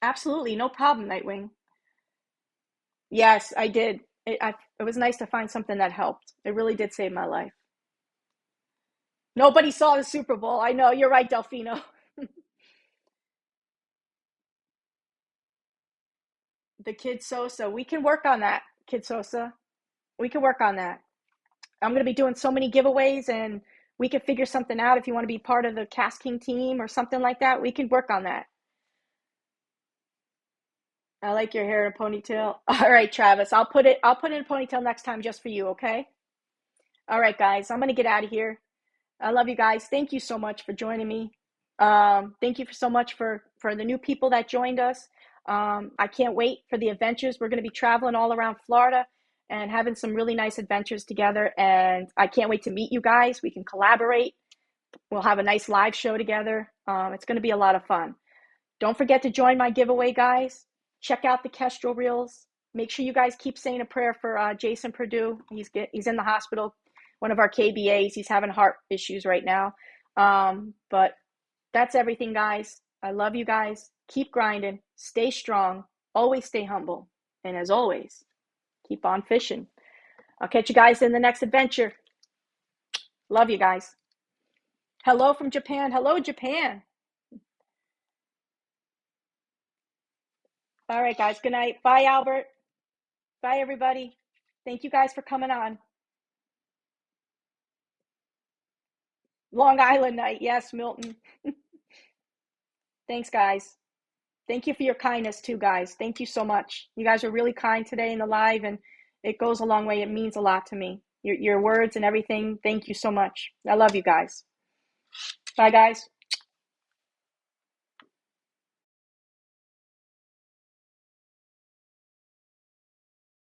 absolutely. No problem, Nightwing. Yes, I did. It was nice to find something that helped. It really did save my life. Nobody saw the Super Bowl. I know. You're right, Delfino. The Kid Sosa. We can work on that, Kid Sosa. We can work on that. I'm going to be doing so many giveaways and we can figure something out if you want to be part of the KastKing team or something like that. We can work on that. I like your hair in a ponytail. All right, Travis. I'll put it in a ponytail next time just for you, okay? All right, guys. I'm going to get out of here. I love you guys. Thank you so much for joining me. Thank you so much for the new people that joined us. I can't wait for the adventures. We're going to be traveling all around Florida and having some really nice adventures together. And I can't wait to meet you guys. We can collaborate. We'll have a nice live show together. It's going to be a lot of fun. Don't forget to join my giveaway, guys. Check out the Kestrel reels. Make sure you guys keep saying a prayer for Jason Perdue. He's in the hospital. One of our KBAs. He's having heart issues right now. But that's everything, guys. I love you guys. Keep grinding. Stay strong. Always stay humble. And as always, keep on fishing. I'll catch you guys in the next adventure. Love you guys. Hello from Japan. Hello, Japan. All right, guys. Good night. Bye, Albert. Bye, everybody. Thank you guys for coming on. Long Island night. Yes, Milton. Thanks, guys. Thank you for your kindness too, guys. Thank you so much. You guys are really kind today in the live, and it goes a long way. It means a lot to me. Your words and everything. Thank you so much. I love you guys. Bye, guys.